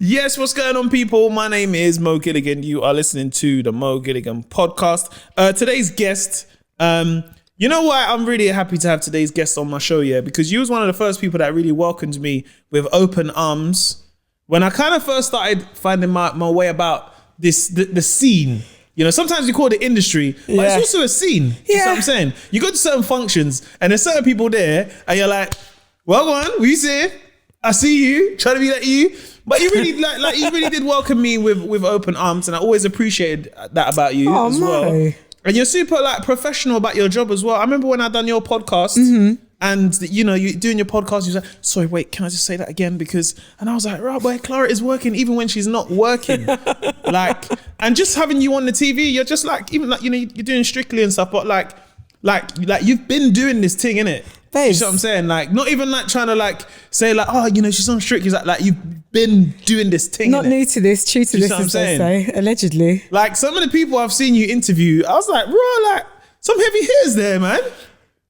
Yes, what's going on, people? My name is Mo Gilligan. You are listening to the Mo Gilligan podcast. Today's guest, you know why I'm really happy to have today's guest on my show, yeah? Because you was one of the first people that really welcomed me with open arms when I kind of first started finding my way about the scene. You know, sometimes we call it industry, but it's also a scene. You know what I'm saying? You go to certain functions and there's certain people there and you're like, well, go on, what you say? I see you, trying to be like you. But you really like you really did welcome me with open arms, and I always appreciated that about you as well. And you're super like professional about your job as well. I remember when I done your podcast and you know, you doing your podcast, you was like, sorry, wait, can I just say that again? And I was like, right, boy, Clara is working even when she's not working. Like, and just having you on the TV, you're just like, even like, you know, you're doing Strictly and stuff, but like you've been doing this thing, innit? You know what I'm saying? Like, not even like trying to like say like, oh, you know, she's on Strictly. Like you've been doing this thing. Not new to this, true to this, as they say, allegedly. Like some of the people I've seen you interview, I was like, bro, like some heavy hitters there, man.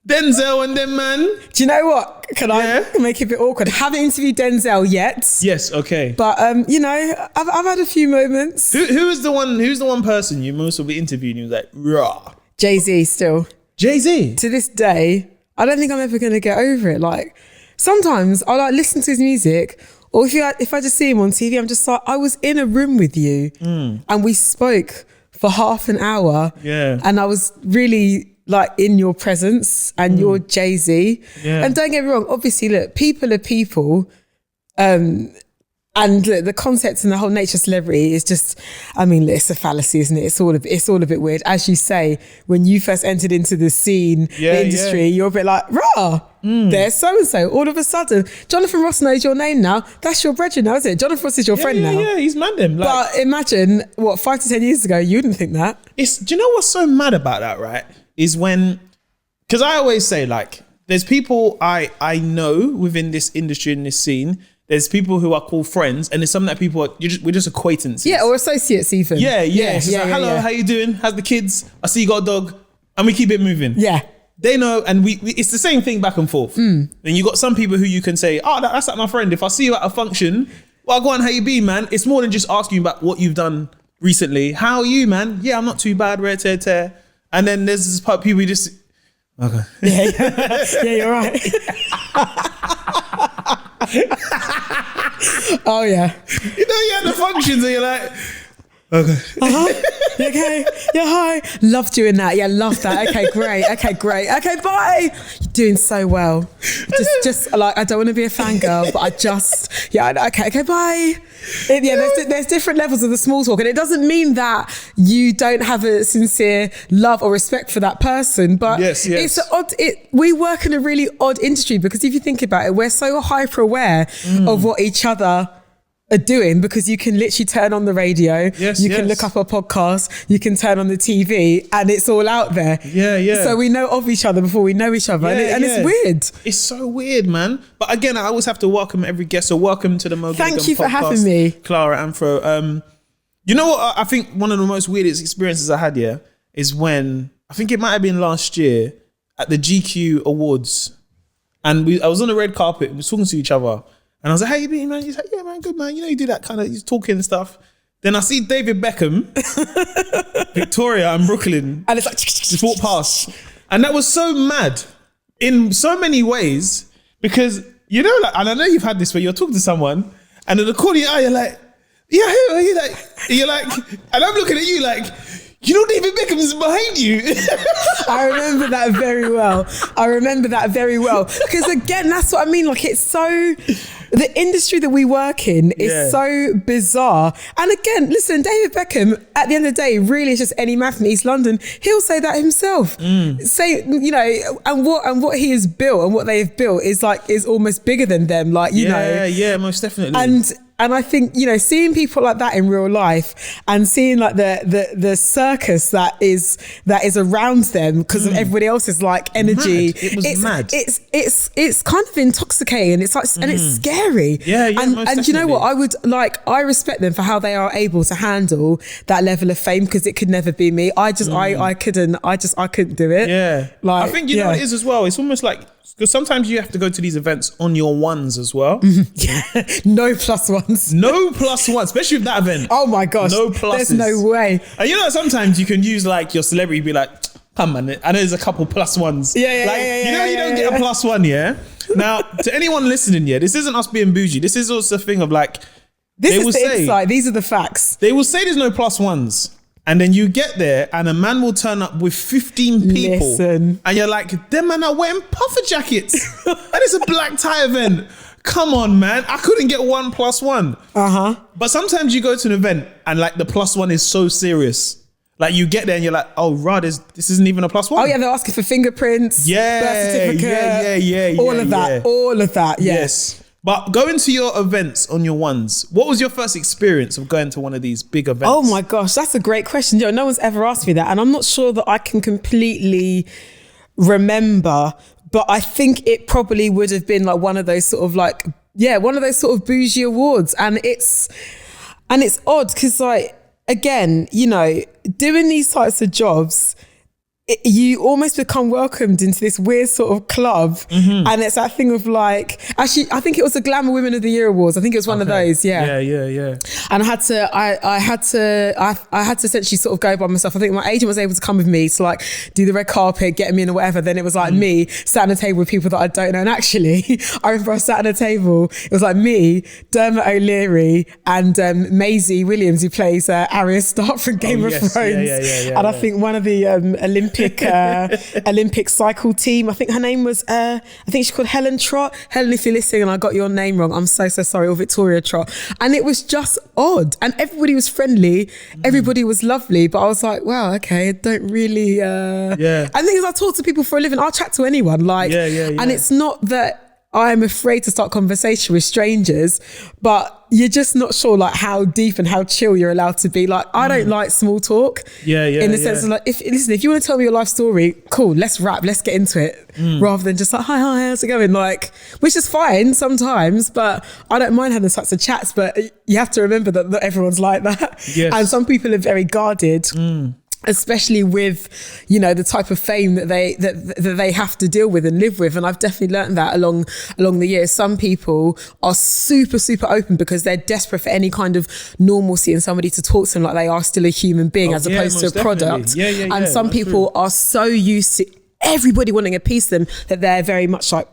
Denzel and them, man. Do you know what? Can I make it a bit awkward? I haven't interviewed Denzel yet. Yes, okay. But you know, I've had a few moments. Who's the one person you most will be interviewing? You was like, raw. Jay-Z still. Jay-Z? To this day, I don't think I'm ever going to get over it. Like, sometimes I like listen to his music, or if I just see him on TV, I'm just like, I was in a room with you and we spoke for half an hour. Yeah. And I was really like in your presence and you're Jay-Z. Yeah. And don't get me wrong, obviously, look, people are people. And look, the concept and the whole nature of celebrity is just, I mean, it's a fallacy, isn't it? It's all a bit weird. As you say, when you first entered into the scene, the industry, you're a bit like, rah, there's so-and-so. All of a sudden, Jonathan Ross knows your name now. That's your brethren now, isn't it? Jonathan Ross is your friend now. Yeah, he's mad them. Like, but imagine, 5 to 10 years ago, you wouldn't think that. Do you know what's so mad about that, right? Is when, because I always say like, there's people I know within this industry, in this scene. There's people who are called friends, and there's some that people we're just acquaintances. Yeah, or associates even. Yeah. It's like, hello, how you doing? How's the kids? I see you got a dog, and we keep it moving. Yeah. They know, and we it's the same thing back and forth. And you got some people who you can say, oh, that's like my friend. If I see you at a function, well, go on, how you be, man? It's more than just asking you about what you've done recently. How are you, man? Yeah, I'm not too bad, rare tear. And then there's this part of people who just, okay. Yeah, you're right. Oh yeah. You know, you had the functions and you're like, okay. You okay? Yeah, hi. Love doing that. Yeah, love that. Okay, great. Okay, bye. You're doing so well. Just like, I don't want to be a fangirl, but okay, bye. There's different levels of the small talk, and it doesn't mean that you don't have a sincere love or respect for that person, but it's odd. We work in a really odd industry, because if you think about it, we're so hyper aware of what each other are doing, because you can literally turn on the radio, you can look up a podcast, you can turn on the TV, and it's all out there. Yeah. So we know of each other before we know each other, and it's weird. It's so weird, man. But again, I always have to welcome every guest. So welcome to the Mo Gilligan podcast. Thank you for having me, Clara Amfo. You know what? I think one of the most weirdest experiences I had is when, I think it might have been last year at the GQ Awards, and I was on the red carpet, we were talking to each other. And I was like, how you been, man? He's like, yeah, man, good, man. You know, you do that kind of, he's talking and stuff. Then I see David Beckham, Victoria and Brooklyn. And it's like, just walk past. And that was so mad in so many ways, because, you know, like, and I know you've had this where you're talking to someone and in the corner of your eye, you're like, yeah, who are you? You're like, and I'm looking at you like, you know David Beckham is behind you. I remember that very well. Because again, that's what I mean. Like, it's so, the industry that we work in is so bizarre. And again, listen, David Beckham, at the end of the day, really is just any man from East London. He'll say that himself. Say, you know, and what he has built and what they have built is almost bigger than them. Like, you know. Yeah, most definitely. And I think, you know, seeing people like that in real life and seeing like the circus that is around them because of everybody else's like energy. It was mad. It's kind of intoxicating. It's like, and it's scary. Yeah, and you know what? I respect them for how they are able to handle that level of fame, because it could never be me. I couldn't do it. Yeah. Like, I think, you know what it is as well? It's almost like because sometimes you have to go to these events on your ones as well. Yeah, no plus ones. No plus one, especially with that event. Oh my gosh, no pluses. There's no way. And you know, sometimes you can use like your celebrity, be like, come man, I know there's a couple plus ones. Yeah, you don't get a plus one, yeah. Now, to anyone listening, yeah, this isn't us being bougie. This is also a thing of like, this is the insight. These are the facts. They will say there's no plus ones. And then you get there and a man will turn up with 15 people. Listen. And you're like, them man are wearing puffer jackets. And it's a black tie event. Come on, man. I couldn't get 1 + 1. But sometimes you go to an event and like the +1 is so serious. Like you get there and you're like, oh, rah, this isn't even a +1. Oh yeah, they're asking for fingerprints, birth certificate, all of that. Yes. But going to your events on your ones, what was your first experience of going to one of these big events? Oh my gosh, that's a great question. No one's ever asked me that. And I'm not sure that I can completely remember, but I think it probably would have been like one of those sort of like, one of those sort of bougie awards. And it's odd because like, again, you know, doing these types of jobs, you almost become welcomed into this weird sort of club. And it's that thing of like, actually, I think it was the Glamour Women of the Year Awards. I think it was one of those. Yeah. And I had to essentially sort of go by myself. I think my agent was able to come with me to like do the red carpet, get me in or whatever. Then it was like me sat on a table with people that I don't know. And actually, I remember I sat at a table, it was like me, Dermot O'Leary and Maisie Williams, who plays Arya Stark from Game of Thrones. And I think one of the Olympic cycle team, I think her name was, I think she's called Helen Trott. Helen, if you're listening and I got your name wrong, I'm so sorry, or Victoria Trott. And it was just odd. And everybody was friendly, everybody was lovely, but I was like, wow, okay, I don't really, And the thing is, I talk to people for a living, I'll chat to anyone, like, and it's not that I'm afraid to start conversation with strangers, but you're just not sure like how deep and how chill you're allowed to be. Like, I don't like small talk. In the sense of like, if you want to tell me your life story, cool, let's rap, let's get into it. Rather than just like, hi, how's it going? Like, which is fine sometimes, but I don't mind having those types of chats, but you have to remember that not everyone's like that. And some people are very guarded. Especially with, you know, the type of fame that they have to deal with and live with. And I've definitely learned that along the years. Some people are super, super open because they're desperate for any kind of normalcy and somebody to talk to them like they are still a human being as opposed to a product. And some people are so used to everybody wanting a piece of them that they're very much like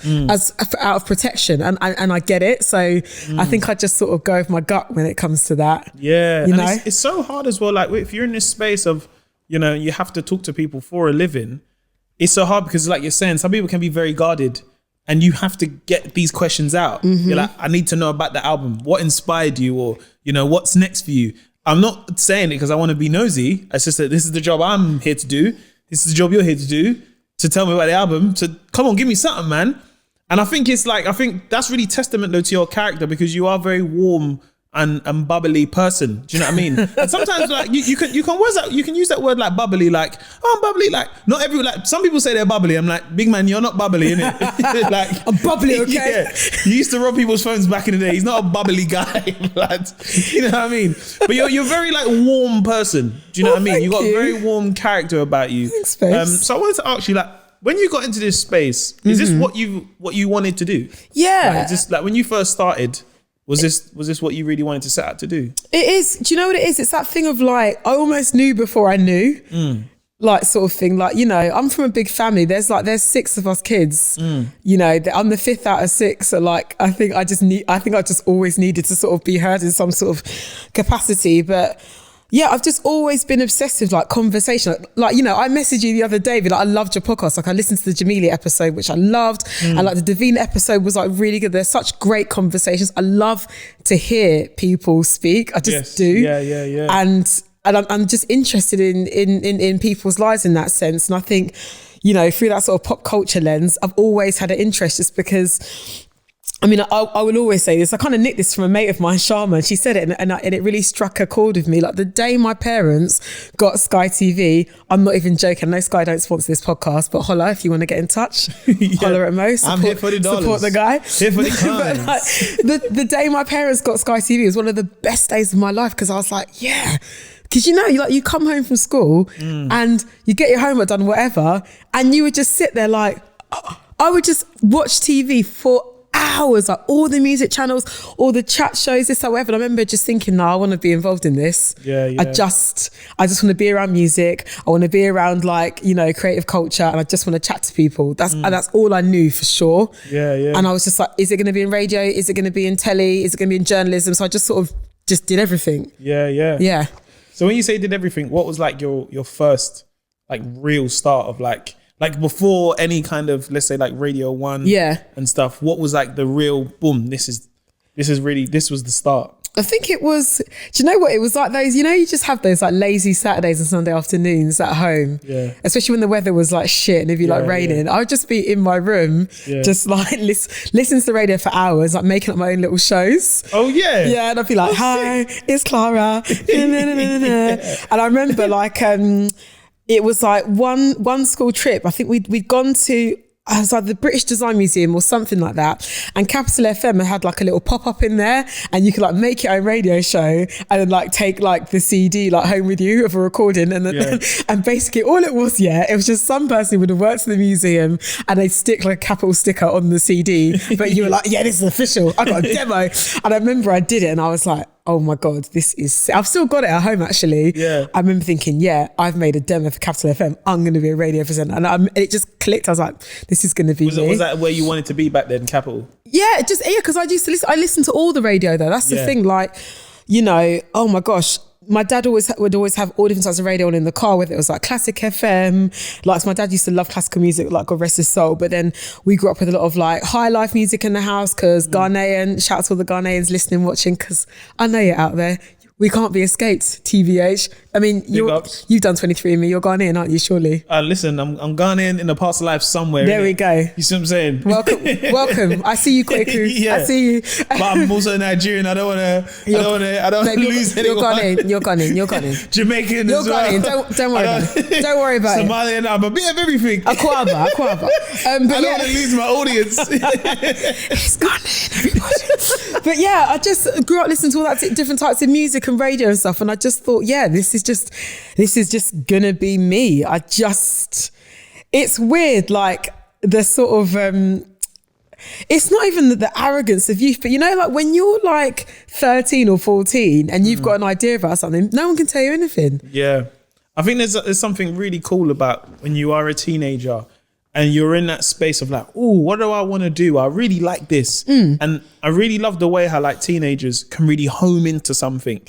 as out of protection, and I get it. So I think I just sort of go with my gut when it comes to that. You know, it's so hard as well. Like if you're in this space of, you know, you have to talk to people for a living, it's so hard because like you're saying, some people can be very guarded and you have to get these questions out. You're like, I need to know about the album, what inspired you, or you know, what's next for you. I'm not saying it because I want to be nosy. It's just that this is the job I'm here to do. This is the job you're here to do, to tell me about the album, to come on, give me something, man. And I think that's really testament though to your character, because you are a very warm and bubbly person. Do you know what I mean? And sometimes like you can use that word like bubbly, like, oh, I'm bubbly. Like not every, like some people say they're bubbly. I'm like, big man, you're not bubbly, innit? Like I'm bubbly, okay? You used to rob people's phones back in the day. He's not a bubbly guy, lad. You know what I mean? But you're very like warm person. Do you know what I mean? You got a very warm character about you. Thanks, so I wanted to ask you, like, when you got into this space, is this what you wanted to do? Yeah. Like, just like when you first started, was this what you really wanted to set out to do? It is. Do you know what it is? It's that thing of like, I almost knew before I knew, like sort of thing. Like, you know, I'm from a big family. There's 6 of us kids. You know, I'm the 5th out of 6. So like, I think I just always needed to sort of be heard in some sort of capacity. But yeah, I've just always been obsessed with like conversation. Like, you know, I messaged you the other day, but like, I loved your podcast. Like I listened to the Jamelia episode, which I loved. And like the Davina episode was like really good. There's such great conversations. I love to hear people speak. I just do. Yeah. And I'm just interested in people's lives in that sense. And I think, you know, through that sort of pop culture lens, I've always had an interest just because, I mean, I will always say this. I kind of nicked this from a mate of mine, Sharma, and she said it, and it really struck a chord with me. Like the day my parents got Sky TV, I'm not even joking. I know Sky don't sponsor this podcast, but holla if you want to get in touch. Holla at Mo. I'm here for the dollars. Support the guy. Here for the like, the day my parents got Sky TV was one of the best days of my life, because I was like, yeah. Because you know, you come home from school and you get your homework done, whatever, and you would just sit there like, I would just watch TV for hours, like all the music channels, all the chat shows, this, however. And I remember just thinking, no, I want to be involved in this. Yeah. I just want to be around music. I want to be around like, you know, creative culture, and I just want to chat to people. And that's all I knew for sure. Yeah. And I was just like, is it going to be in radio? Is it going to be in telly? Is it going to be in journalism? So I just sort of just did everything. Yeah. So when you say did everything, what was like your first like real start of like before any kind of, let's say like Radio 1 and stuff, what was like the real boom, this was the start? I think it was, do you know what? It was like those, you know, you just have those like lazy Saturdays and Sunday afternoons at home. Yeah. Especially when the weather was like shit and it'd be like raining. I would just be in my room, just like listening to the radio for hours, like making up my own little shows. Oh yeah. Yeah. And I'd be like, hi, it's Clara. And I remember like, it was like one school trip. I think we'd gone to, I was like the British Design Museum or something like that. And Capital FM had like a little pop-up in there, and you could like make your own radio show and then like take like the CD like home with you of a recording. And then, and basically all it was, it was just some person who would have worked in the museum and they'd stick like a Capital sticker on the CD. But you were like, yeah, this is official. I got a demo. And I remember I did it and I was like, oh my God, this is, I've still got it at home actually. Yeah. I remember thinking, I've made a demo for Capital FM. I'm going to be a radio presenter. And it just clicked. I was like, this is going to be me. Was that where you wanted to be back then, Capital? Yeah, because I used to listen. I listened to all the radio though. That's the thing. Like, you know, oh my gosh. My dad would always have all different types of radio on in the car, whether it was like classic FM. Like, so my dad used to love classical music, like God rest his soul. But then we grew up with a lot of like high life music in the house, because Ghanaian, shout out to all the Ghanaians listening, watching, because I know you're out there. We can't be escaped, TVH. I mean, you've done 23andMe. You're Ghanaian, aren't you, surely? Listen, I'm Ghanaian in a past life somewhere. There we go. You see what I'm saying? Welcome. I see you, Kweku. I see you. But I'm also Nigerian. I don't want to lose anyone. You're Ghanaian. Jamaican you're as well. Ghanaian. Don't worry about it. Don't worry about it. Somalian. I'm a bit of everything. Akwaba. I don't want to lose my audience. He's Ghanaian, everybody. But yeah, I just grew up listening to all that different types of music and radio and stuff, and I just thought, this is just gonna be me. It's weird, like the sort of it's not even the arrogance of youth, but you know, like when you're like 13 or 14 and you've got an idea about something, no one can tell you anything. I think there's something really cool about when you are a teenager and you're in that space of like, oh, what do I want to do? I really like this. And I really love the way how like teenagers can really home into something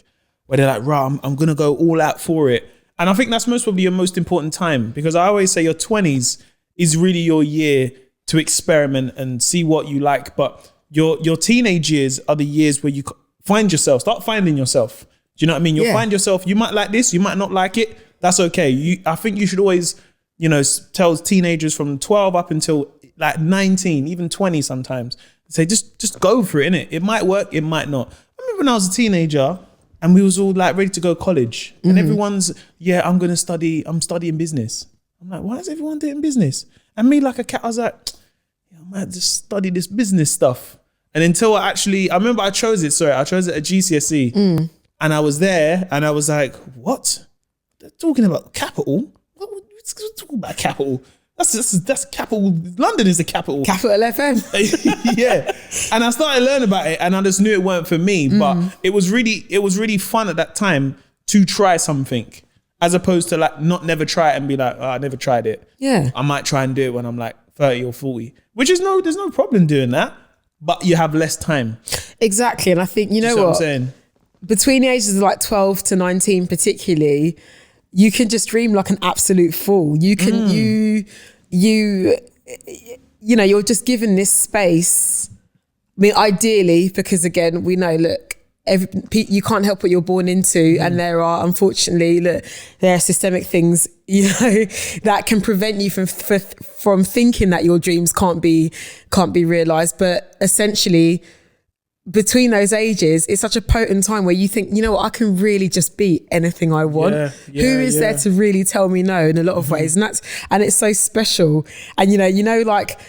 where they're like, right, I'm going to go all out for it. And I think that's most probably your most important time, because I always say your 20s is really your year to experiment and see what you like. But your teenage years are the years where you start finding yourself. Do you know what I mean? You'll find yourself, you might like this, you might not like it. That's okay. I think you should always, you know, tell teenagers from 12 up until like 19, even 20 sometimes, say, just go for it, innit? It might work, it might not. I remember when I was a teenager and we was all like ready to go to college and everyone's, I'm studying business. I'm like, why is everyone doing business? And me like a cat, I was like, I might just study this business stuff. And until I remember I chose it at GCSE and I was there and I was like, what? They're talking about capital? What's talking about capital? That's capital. London is the capital. Capital FM. Yeah. And I started learning about it and I just knew it weren't for me. But it was really fun at that time to try something, as opposed to like never try it and be like, oh, I never tried it. Yeah. I might try and do it when I'm like 30 or 40, which is there's no problem doing that, but you have less time. Exactly. And I think, you know what I'm saying? Between the ages of like 12 to 19 particularly, you can just dream like an absolute fool. You can, you know, you're just given this space. I mean, ideally, because again, we know, look, you can't help what you're born into. And there are, unfortunately, there are systemic things, you know, that can prevent you from thinking that your dreams can't be realized. But essentially, between those ages, it's such a potent time where you think, you know what, I can really just be anything I want. Who is there to really tell me no in a lot of ways? And it's so special. And you know, like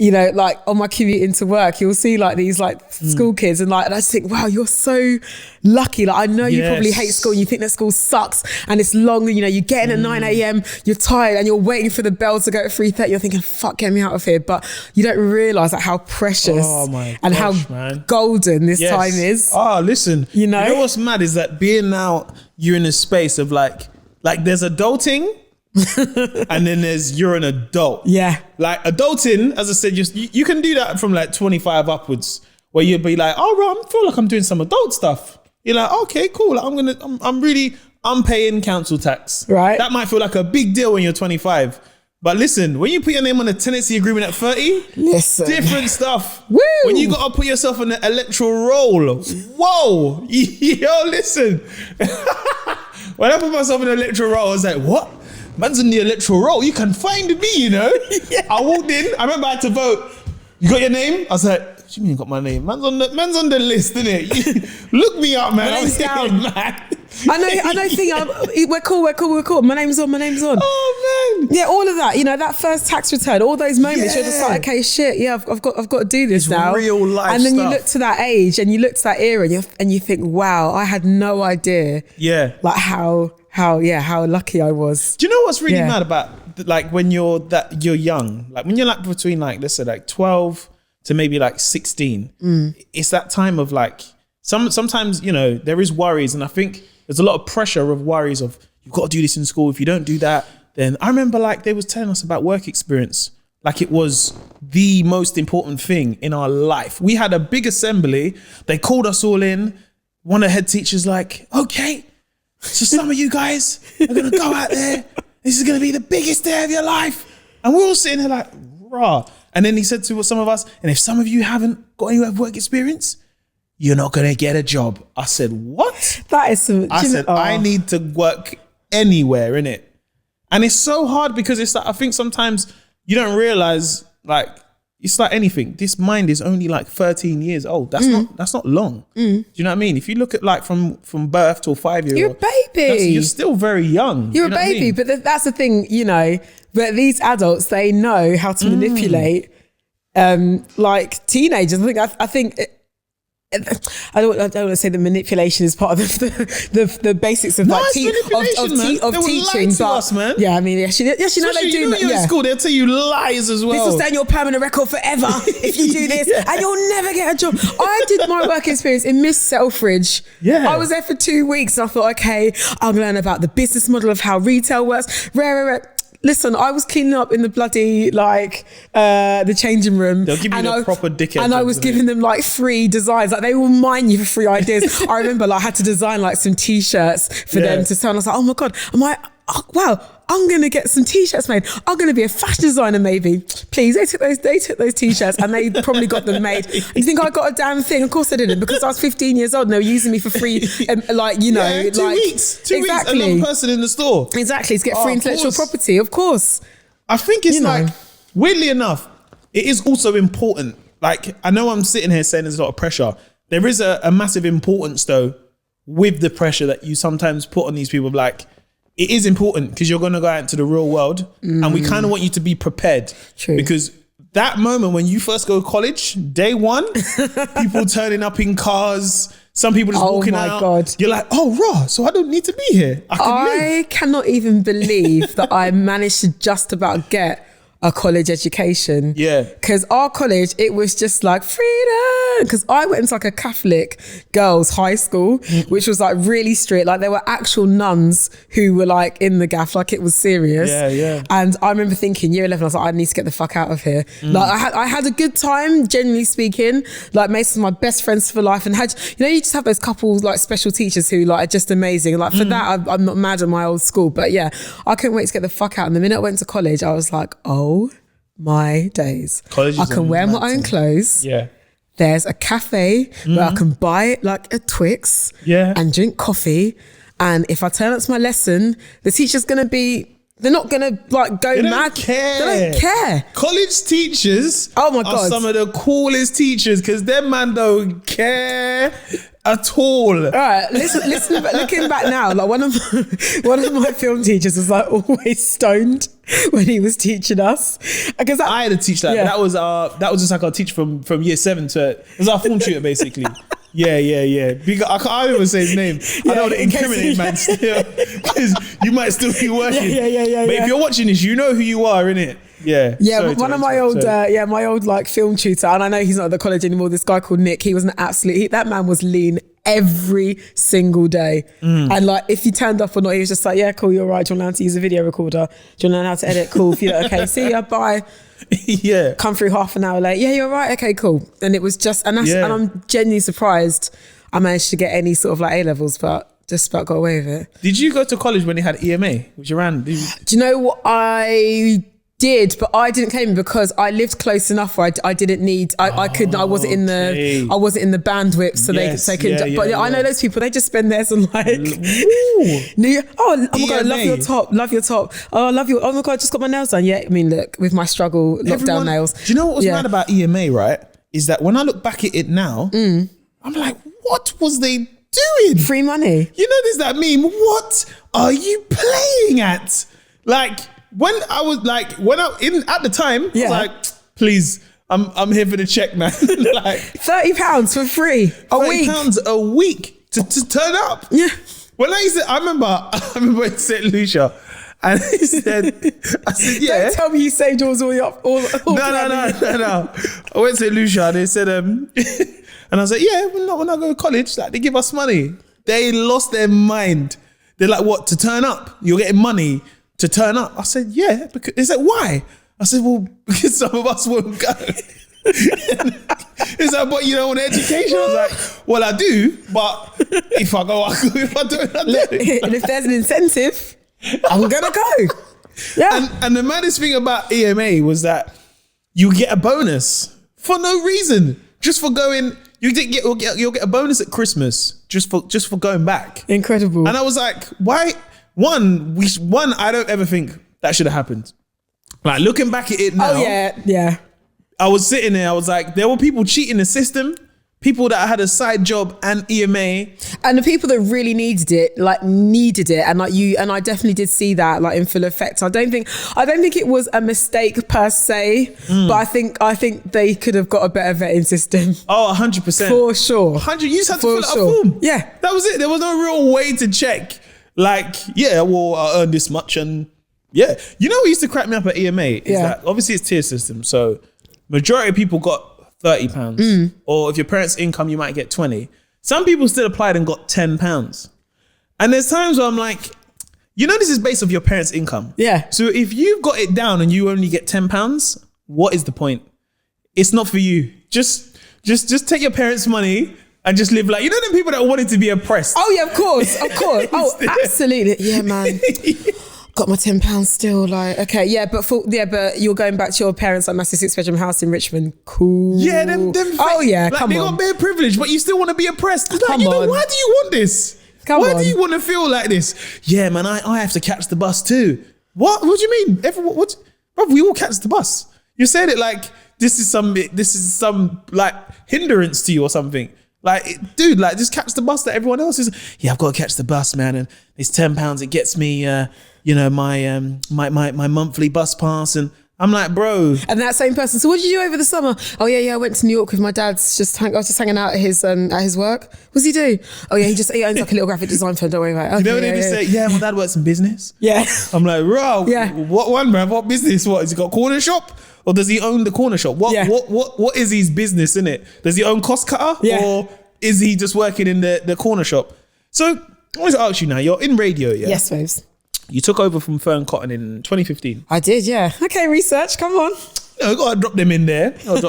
you know, like on my commute into work, you'll see like these like school kids and I just think, wow, you're so lucky. Like, I know you probably hate school and you think that school sucks and it's long, you know, you get in at 9 a.m, you're tired and you're waiting for the bell to go at 3:30. You're thinking, fuck, get me out of here. But you don't realise like how precious and how golden this time is. Oh, listen, you know what's mad is that being now, you're in a space of like there's adulting, and then you're an adult. Yeah. Like adulting, as I said, you can do that from like 25 upwards, where you'd be like, oh, right, I feel like I'm doing some adult stuff. You're like, okay, cool. Like, I'm paying council tax. Right. That might feel like a big deal when you're 25. But listen, when you put your name on a tenancy agreement at 30, different stuff. Woo! When you got to put yourself on the electoral roll, whoa, yo, listen. When I put myself in the electoral roll, I was like, what? Man's in the electoral roll. You can find me, you know? Yeah. I walked in. I remember I had to vote. You got your name? I was like, what do you mean you got my name? Man's on the list, innit? Look me up, man. My name's down. Man. I know thing. We're cool. My name's on. Oh, man. Yeah, all of that. You know, that first tax return, all those moments, you're just like, okay, shit, yeah, I've got to do this now. Real life and then stuff. You look to that age and you look to that era and you think, wow, I had no idea. Yeah. Like how lucky I was. Do you know what's really mad about like when you're young, like when you're like between like, let's say like 12 to maybe like 16, it's that time of like, sometimes, you know, there is worries, and I think there's a lot of pressure of worries of, you've got to do this in school. If you don't do that, then I remember like they was telling us about work experience. Like it was the most important thing in our life. We had a big assembly. They called us all in. One of the head teachers like, okay, so some of you guys are going to go out there. This is going to be the biggest day of your life. And we're all sitting there like, rah. And then he said to some of us, and if some of you haven't got any work experience, you're not going to get a job. I said, what? That is some... I need to work anywhere, innit? And it's so hard because it's like, I think sometimes you don't realize, like, it's like anything. This mind is only like 13 years old. That's not long. Do you know what I mean? If you look at like from birth to a 5-year-old, you're a baby. You're still very young. You're a baby, I mean? But that's the thing, you know. But these adults, they know how to manipulate, like teenagers. I think. I don't want to say the manipulation is part of the basics of like teaching, to us, man. Yeah, I mean, you know they do. When you're in school, they'll tell you lies as well. This will stay on your permanent record forever if you do this, and you'll never get a job. I did my work experience in Miss Selfridge. Yeah, I was there for 2 weeks, and I thought, okay, I'm gonna learn about the business model of how retail works. Listen, I was cleaning up in the bloody the changing room. They'll give you the proper dickhead. And I was giving them like free designs. Like they will mine you for free ideas. I remember like I had to design like some t-shirts for them to sell. And I was like, oh my God, wow, I'm going to get some t-shirts made. I'm going to be a fashion designer maybe. Please, they took those t-shirts and they probably got them made. You think I got a damn thing? Of course I didn't, because I was 15 years old and they were using me for free. 2 weeks, another person in the store. Exactly, to get free intellectual property, of course. I think it's weirdly enough, it is also important. Like, I know I'm sitting here saying there's a lot of pressure. There is a massive importance though with the pressure that you sometimes put on these people. Like, it is important because you're going to go out into the real world and we kind of want you to be prepared. True. Because that moment when you first go to college, day one, people turning up in cars, some people just walking out. Oh my God. You're like, oh, raw, so I don't need to be here. I cannot even believe that I managed to just about get a college education. Yeah. Because our college, it was just like freedom. Because I went into like a Catholic girls' high school, which was like really strict. Like there were actual nuns who were like in the gaff, like it was serious. Yeah. And I remember thinking year 11, I was like, I need to get the fuck out of here. Like I had a good time, generally speaking. Like made some of my best friends for life, and had, you know, you just have those couples like special teachers who like are just amazing. Like for that, I'm not mad at my old school, but yeah, I couldn't wait to get the fuck out. And the minute I went to college, I was like, oh my days. I can wear my own clothes. Yeah. There's a cafe where I can buy like a Twix and drink coffee. And if I turn up to my lesson, the teacher's going to be, they're not going to like go mad. They don't care. College teachers are some of the coolest teachers because them man don't care. at all. All right, listen. Looking back now, like one of my film teachers was like always stoned when he was teaching us. Because I had a teacher that was just like our teacher from year 7 to it was our form tutor basically. Yeah. Because I can't even say his name. I don't want to incriminate man still, because you might still be working. Yeah. But if you're watching this, you know who you are, innit? Yeah. Yeah, one of my old like film tutor, and I know he's not at the college anymore. This guy called Nick. He was an that man was lean every single day. And like, if you turned up or not, he was just like, yeah, cool, you're right. Do you want to learn how to use a video recorder? Do you want to learn how to edit? Cool. If you're okay, see ya, bye. Yeah. Come through half an hour late. Yeah, you're right. Okay, cool. And it was just, and I'm genuinely surprised I managed to get any sort of like A-levels, but just about got away with it. Did you go to college when they had EMA, which you ran? Do you know what I did? But I didn't claim because I lived close enough where I didn't need. I wasn't in the bandwidth, so they couldn't. But I know those people. They just spend theirs on like. Oh my god, love your top. Oh, I love you. Oh my god, I just got my nails done. Yeah, I mean, look, with my struggle lockdown nails. Do you know what was mad about EMA? Right, is that when I look back at it now, I'm like, what was they doing? Free money. You know, there's that meme. What are you playing at? Like. When I was like, at the time, I was like, please, I'm here for the check, man. Like £30 for free a week. £30 a week to turn up. Yeah. When I remember in St. Lucia, and I said, yeah. Don't tell me you saved yours all up. No. I went to St. Lucia and they said, and I was like, yeah, when I go to college, like they give us money. They lost their mind. They're like, what, to turn up? You're getting money to turn up? I said, yeah. Because they said, why? I said, well, because some of us won't go. It's like, but you don't want education? I was like, well, I do, but if I go, I go. If I don't, I don't. And if there's an incentive, I'm gonna go. Yeah. And the maddest thing about EMA was that you get a bonus for no reason, just for going. You'll get a bonus at Christmas just for going back. Incredible. And I was like, why? One, I don't ever think that should have happened. Like looking back at it now. Oh yeah. I was sitting there, I was like, there were people cheating the system, people that had a side job and EMA. And the people that really needed it. And I definitely did see that like in full effect. I don't think it was a mistake per se, but I think they could have got a better vetting system. Oh, 100%. For sure. 100, you just had to fill out a form. Yeah. That was it. There was no real way to check. Like, yeah, well, I earned this much and yeah. You know what used to crack me up at EMA is that obviously it's tier system. So majority of people got £30 or if your parents' income, you might get 20. Some people still applied and got £10. And there's times where I'm like, you know, this is based off your parents' income. Yeah. So if you've got it down and you only get £10, what is the point? It's not for you. Just take your parents' money and just live like, you know, the people that wanted to be oppressed. Oh yeah, of course. Oh, absolutely. Yeah, man. Got my £10 still. Like, okay, yeah, but you're going back to your parents' like massive 6-bedroom house in Richmond. Cool. Yeah, them. Oh yeah, like, come they on. got bare privilege, but you still want to be oppressed. Like, Come you know, on. why do you want this? Why do you want to feel like this? Yeah, man, I have to catch the bus too. What? What do you mean? What? Bro, we all catch the bus. You said it like this is some like hindrance to you or something. Like, dude, like just catch the bus that everyone else is. Yeah, I've got to catch the bus, man, and it's £10. It gets me, my monthly bus pass, and I'm like, bro. And that same person. So, what did you do over the summer? Oh yeah, I went to New York with my dad. I was just hanging out at his work. What does he do? Oh yeah, he owns like a little graphic design firm. Don't worry about it. Okay, you know when they just say, yeah, my dad works in business. Yeah. I'm like, bro. Yeah. What one, man? What business? What has he got? A corner shop? Or does he own the corner shop? What is his business, innit? Does he own Cost Cutter? Yeah. Or is he just working in the corner shop? So I want to ask you now, you're in radio, yeah? Yes, babes. You took over from Fern Cotton in 2015. I did, yeah. Okay, research, come on. I gotta drop them in there. How was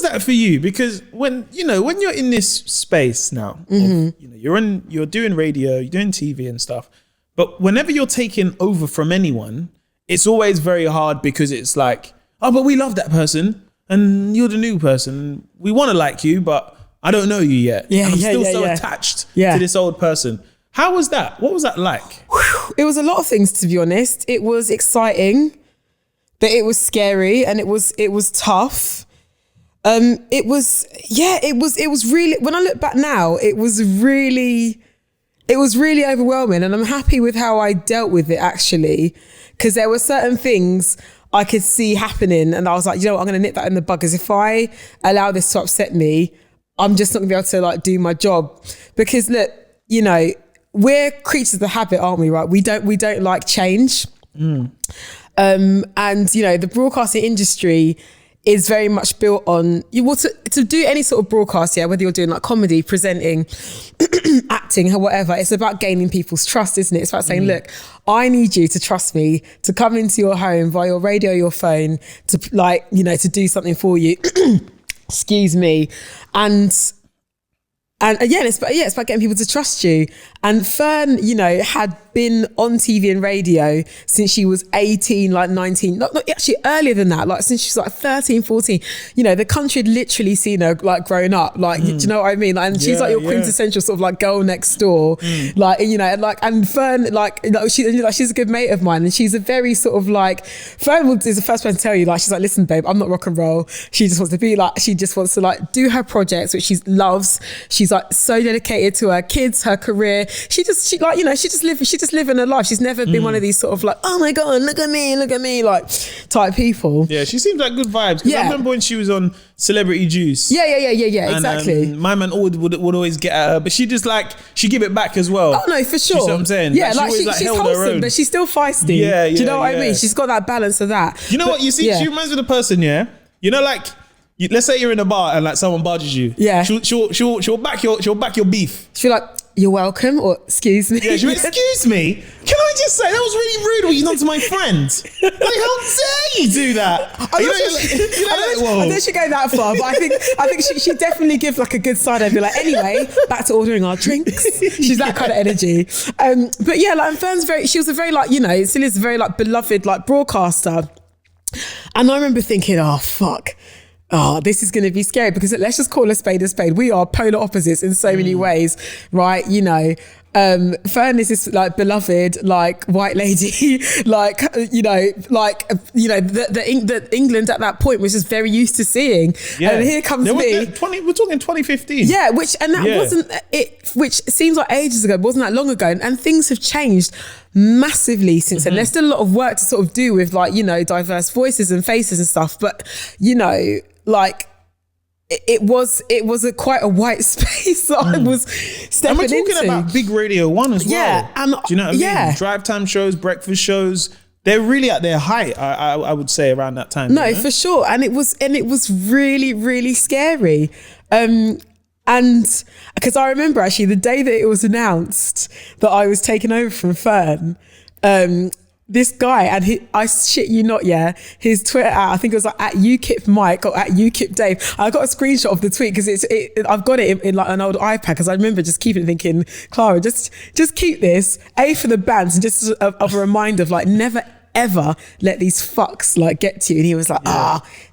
that for you? Because when you're in this space now, you're doing radio, you're doing TV and stuff, but whenever you're taking over from anyone, it's always very hard because it's like, oh, but we love that person and you're the new person. We want to like you, but I don't know you yet. Yeah, I'm still attached to this old person. How was that? What was that like? It was a lot of things, to be honest. It was exciting, but it was scary and it was tough. It was really, when I look back now, it was really overwhelming, and I'm happy with how I dealt with it, actually, because there were certain things I could see happening, and I was like, you know what, I'm going to nip that in the bud, because if I allow this to upset me, I'm just not going to be able to like do my job. Because look, you know, we're creatures of the habit, aren't we? Right? We don't like change. And you know, the broadcasting industry is very much built on you want to do any sort of broadcast, whether you're doing like comedy, presenting, acting, or whatever. It's about gaining people's trust, isn't it? It's about saying, look, I need you to trust me, to come into your home via your radio, your phone, to like, you know, to do something for you. Excuse me. And again, it's about getting people to trust you. And Fern, you know, had been on TV and radio since she was 18, like 19, not actually earlier than that, like since she's like 13, 14. You know, the country had literally seen her like growing up. Like, do you know what I mean? Like, and she's like your quintessential sort of like girl next door. Like, you know, like, and Fern, she's a good mate of mine, and she's a very sort of like, Fern is the first person to tell you, like, she's like, listen, babe, I'm not rock and roll. She just wants to be like, she just wants to like do her projects, which she loves. She's like so dedicated to her kids, her career. She just living her life. She's never been one of these sort of like, oh my God, look at me, like type people. Yeah, she seems like good vibes. Because I remember when she was on Celebrity Juice. Yeah, and, exactly. My man would always get at her, but she just like, she give it back as well. Oh no, for sure. You see what I'm saying? Yeah, like she's wholesome, but she's still feisty. Yeah, do you know what I mean? She's got that balance of that. You know what? You see, she reminds me of the person, you know, like, let's say you're in a bar and like someone barges you. Yeah. She'll back your beef. She'll like, you're welcome, or excuse me. Yeah, she'll excuse me. Can I just say that was really rude what you done to my friend? Like, how dare you do that? I don't think she'd go that far, but I think she definitely gives like a good side and be like, anyway, back to ordering our drinks. She's that kind of energy. But yeah, like Fern's she was a very like, you know, still is a very like beloved like broadcaster. And I remember thinking, oh fuck. Oh, this is going to be scary, because let's just call a spade a spade. We are polar opposites in so many ways, right? You know, Fern is this like beloved, like white lady, like, you know, the England at that point was just very used to seeing. Yeah. And here comes me. We're talking 2015. Yeah, wasn't it, which seems like ages ago, wasn't that long ago. And things have changed massively since then. There's still a lot of work to sort of do with like, you know, diverse voices and faces and stuff. But, you know, like, it was quite a white space that I was stepping into. And we're talking about big Radio 1 as well. Yeah, and do you know what I mean? Drive time shows, breakfast shows, they're really at their height, I would say, around that time. No, for sure. And it was really, really scary. And because I remember actually the day that it was announced that I was taking over from Fern, this guy, and I shit you not, his Twitter I think it was like at UKIP Mike or at UKIP Dave. I got a screenshot of the tweet because I've got it in like an old iPad, because I remember just keeping it thinking, Clara, just keep this, A, for the bands, and just of a reminder of like, never ever let these fucks like get to you. And he was like,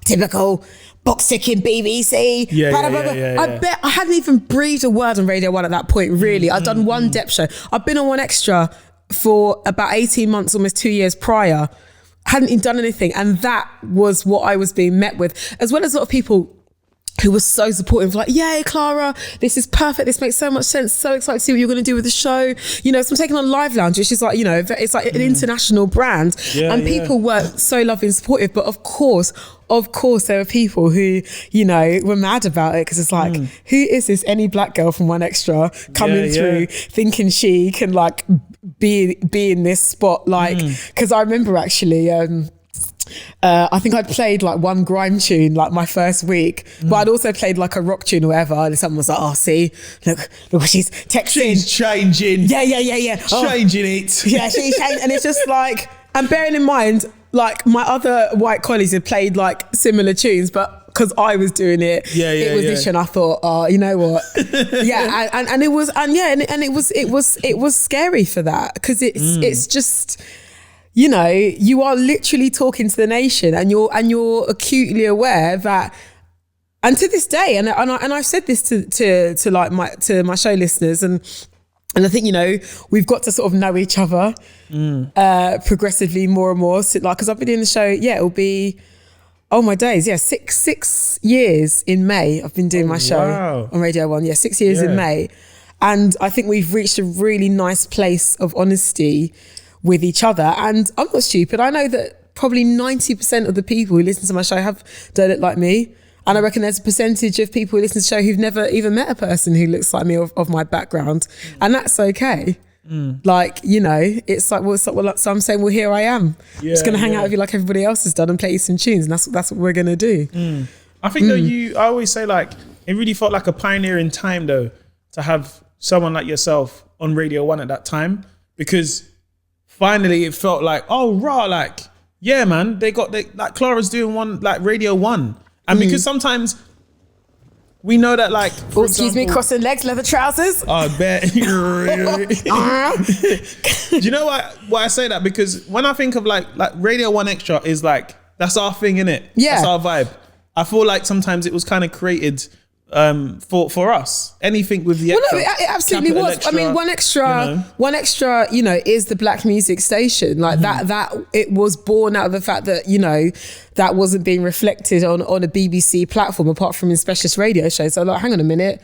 typical box ticking BBC. I bet I hadn't even breathed a word on Radio 1 at that point, really. I'd done one depth show. I've been on One Extra for about 18 months, almost 2 years prior. Hadn't even done anything. And that was what I was being met with, as well as a lot of people who was so supportive, like, yay, Clara, this is perfect. This makes so much sense. So excited to see what you're going to do with the show. You know, so I'm taking on Live Lounge, which is like, you know, it's like an international brand. And people were so lovely and supportive. But of course, there were people who, you know, were mad about it, because it's like, who is this any black girl from One Extra coming through thinking she can like be in this spot? Like, because I remember actually, I think I'd played like one grime tune like my first week, but I'd also played like a rock tune or whatever, and someone was like, oh, see, look what she's texting. She's changing. Yeah. Changing it. Yeah, she's changing. And it's just like, and bearing in mind, like my other white colleagues had played like similar tunes, but because I was doing it, it was this, and I thought, oh, you know what? It was scary for that, because it's just, you know, you are literally talking to the nation, and you're acutely aware that, and to this day, and I've said this to my show listeners, and I think, you know, we've got to sort of know each other progressively more and more. So, like, because I've been in the show, it'll be, Oh my days, yeah, six years in May. I've been doing my show on Radio 1. Yeah, 6 years in May. And I think we've reached a really nice place of honesty with each other. And I'm not stupid. I know that probably 90% of the people who listen to my show don't look like me. And I reckon there's a percentage of people who listen to the show who've never even met a person who looks like me of my background. And that's okay. Like, you know, it's like, well, so I'm saying, well, here I am. Just going to hang out with you like everybody else has done and play you some tunes. And that's what we're going to do. I think though I always say like, it really felt like a pioneering time though, to have someone like yourself on Radio 1 at that time, because finally it felt like, oh, raw, like, yeah, man, like Clara's doing one, like Radio 1. And because sometimes we know that like, excuse me, crossing legs, leather trousers. I bet. Do you know why I say that? Because when I think of like Radio 1 Extra is like, that's our thing, innit? Yeah. That's our vibe. I feel like sometimes it was kind of created for us. Anything with the extra. Well, no, it absolutely was. Extra, I mean, One Extra, you know, is the black music station. Like that it was born out of the fact that, you know, that wasn't being reflected on a BBC platform apart from in specialist radio shows. So like, hang on a minute,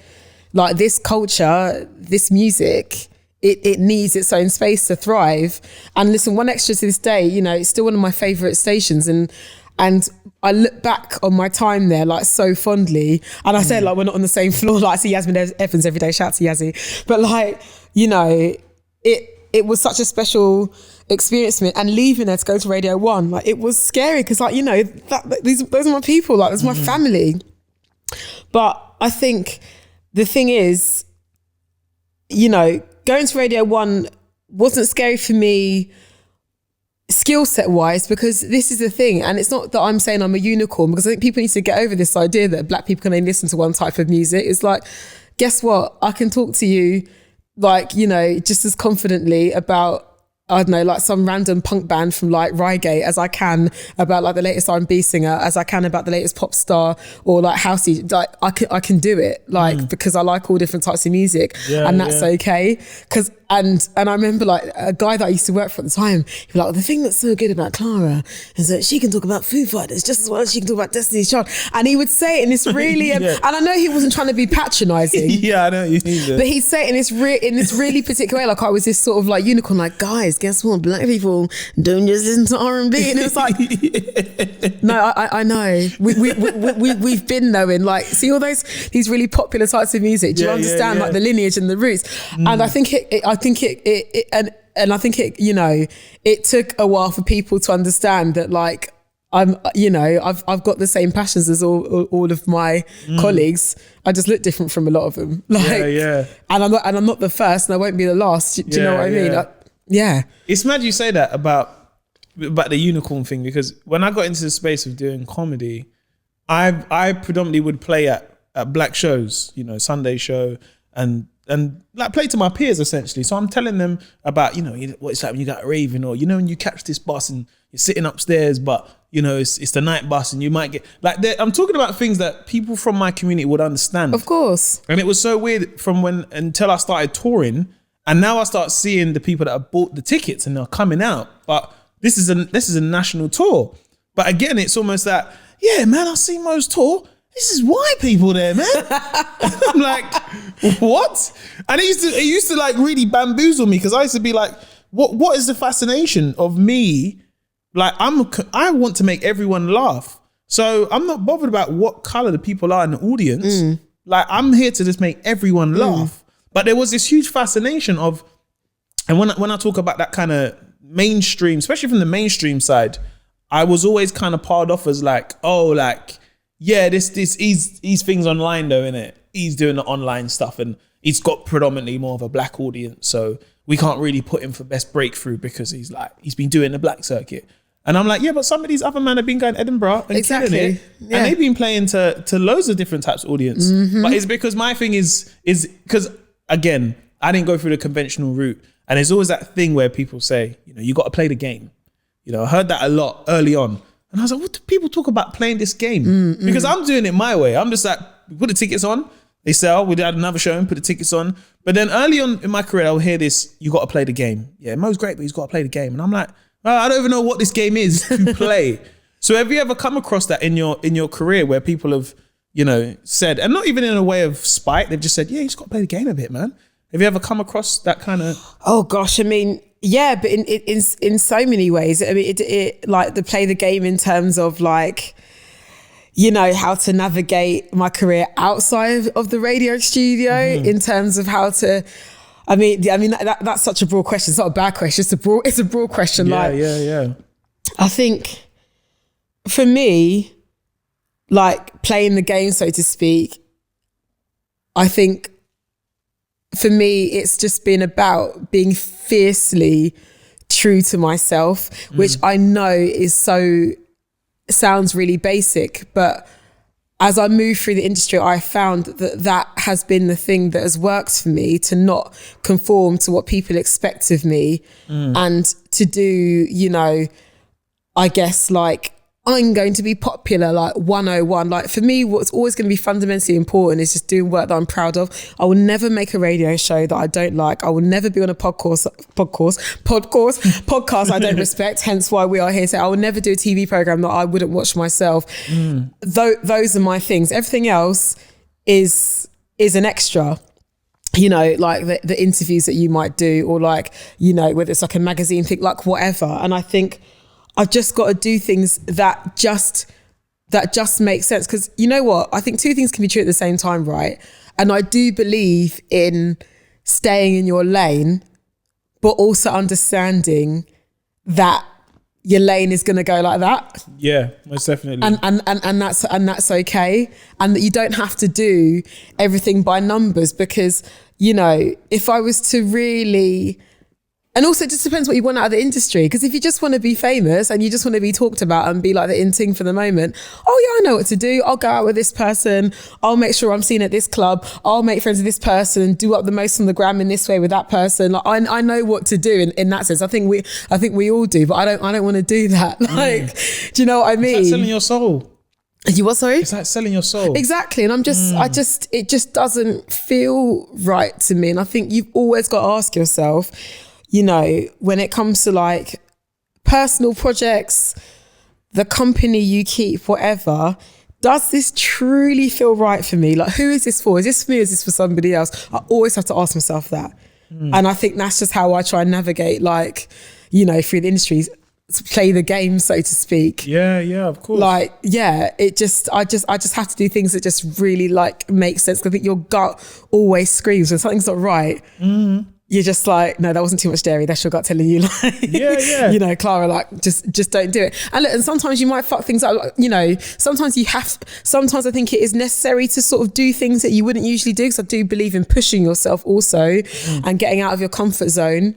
like this culture, this music, it needs its own space to thrive. And listen, One Extra to this day, you know, it's still one of my favorite stations. And I look back on my time there like so fondly, and I say like we're not on the same floor. Like I see Yasmin Evans every day. Shout out to Yazzie. But like, you know, it was such a special experience for me. And leaving there to go to Radio 1, like it was scary because like, you know, those are my people. Like that's my family. But I think the thing is, you know, going to Radio 1 wasn't scary for me skill set wise, because this is the thing, and it's not that I'm saying I'm a unicorn, because I think people need to get over this idea that black people can only listen to one type of music. It's like, guess what? I can talk to you like, you know, just as confidently about, I don't know, like some random punk band from like Reigate as I can about like the latest R&B singer, as I can about the latest pop star or like housey. Like I can do it, like because I like all different types of music, and that's okay. Because and I remember like a guy that I used to work for at the time, he was like, the thing that's so good about Clara is that she can talk about Foo Fighters just as well as she can talk about Destiny's Child. And he would say it in this really, and I know he wasn't trying to be patronising. Yeah, I know you need it. But he'd say it in this really particular way, like I was this sort of like unicorn, like, guys, guess what? Black people don't just listen to R&B. And it's like, no, I know. We've been knowing, like, see all these really popular types of music. Do you understand like the lineage and the roots? And I think it, you know, it took a while for people to understand that, like, I've got the same passions as all of my colleagues. I just look different from a lot of them. Like, and I'm not the first, and I won't be the last. Do you know what I mean? It's mad you say that about the unicorn thing, because when I got into the space of doing comedy, I predominantly would play at black shows, you know, Sunday show, and like play to my peers essentially. So I'm telling them about, you know, what it's like when you got raving, or, you know, when you catch this bus and you're sitting upstairs, but, you know, it's the night bus and you might get like, I'm talking about things that people from my community would understand. Of course. And it was so weird until I started touring, and now I start seeing the people that have bought the tickets and they're coming out. But this is a national tour. But again, it's almost that, yeah, man, I see Mo's tour. This is white people there, man. I'm like, what? And it used to like really bamboozle me, because I used to be like, what is the fascination of me? Like, I want to make everyone laugh. So I'm not bothered about what color the people are in the audience. Like, I'm here to just make everyone laugh. But there was this huge fascination of, and when I talk about that kind of mainstream, especially from the mainstream side, I was always kind of parred off as like, oh, like, yeah, he's things online though, innit? He's doing the online stuff, and he's got predominantly more of a black audience, so we can't really put him for best breakthrough because he's been doing the black circuit. And I'm like, yeah, but some of these other men have been going to Edinburgh and killing it, and they've been playing to loads of different types of audience. But it's because my thing is because, again, I didn't go through the conventional route, and there's always that thing where people say, you know, you got to play the game. You know, I heard that a lot early on. And I was like, what do people talk about playing this game? Because I'm doing it my way. I'm just like, put the tickets on. They sell. We did another show and put the tickets on. But then early on in my career, I'll hear this, you got to play the game. Yeah, Mo's great, but he's got to play the game. And I'm like, well, I don't even know what this game is to play. So have you ever come across that in your career where people have, you know, said, and not even in a way of spite, they've just said, yeah, you just got to play the game a bit, man. Have you ever come across that kind of? Oh gosh, I mean, yeah, but in so many ways. I mean, it like the play the game in terms of like, you know, how to navigate my career outside of the radio studio, in terms of how to. I mean, that's such a broad question. It's not a bad question. It's a broad question. Yeah. I think for me, like playing the game, so to speak, I think for me, it's just been about being fiercely true to myself, which I know sounds really basic, but as I move through the industry, I found that has been the thing that has worked for me, to not conform to what people expect of me and to do, you know, I guess like, I'm going to be popular, like 101. Like for me, what's always going to be fundamentally important is just doing work that I'm proud of. I will never make a radio show that I don't like. I will never be on a podcast I don't respect. Hence why we are here today. I will never do a TV program that I wouldn't watch myself. Those are my things. Everything else is an extra. You know, like the interviews that you might do, or like, you know, whether it's like a magazine thing, like whatever. And I think I've just got to do things that just make sense. Because you know what? I think two things can be true at the same time, right? And I do believe in staying in your lane, but also understanding that your lane is going to go like that. Yeah, most definitely. And that's okay. And that you don't have to do everything by numbers, because, you know, if I was to really... And also it just depends what you want out of the industry. Because if you just want to be famous and you just want to be talked about and be like the in thing for the moment, oh yeah, I know what to do. I'll go out with this person. I'll make sure I'm seen at this club. I'll make friends with this person, do up the most on the gram in this way with that person. Like I know what to do in that sense. I think we all do, but I don't want to do that. Like, do you know what I mean? It's like selling your soul. You what, sorry? It's like selling your soul. Exactly. And it just doesn't feel right to me. And I think you've always got to ask yourself, you know, when it comes to like personal projects, the company you keep, whatever, does this truly feel right for me? Like, who is this for? Is this for me or is this for somebody else? I always have to ask myself that. And I think that's just how I try and navigate, like, you know, through the industries, to play the game, so to speak. Yeah, of course. Like, yeah, I just have to do things that just really like make sense. 'Cause I think your gut always screams when something's not right. You're just like, no, that wasn't too much dairy. That's your gut telling you, like, yeah. You know, Clara, like, just don't do it. And look, and sometimes you might fuck things up. Like, you know, sometimes I think it is necessary to sort of do things that you wouldn't usually do. Because I do believe in pushing yourself also and getting out of your comfort zone.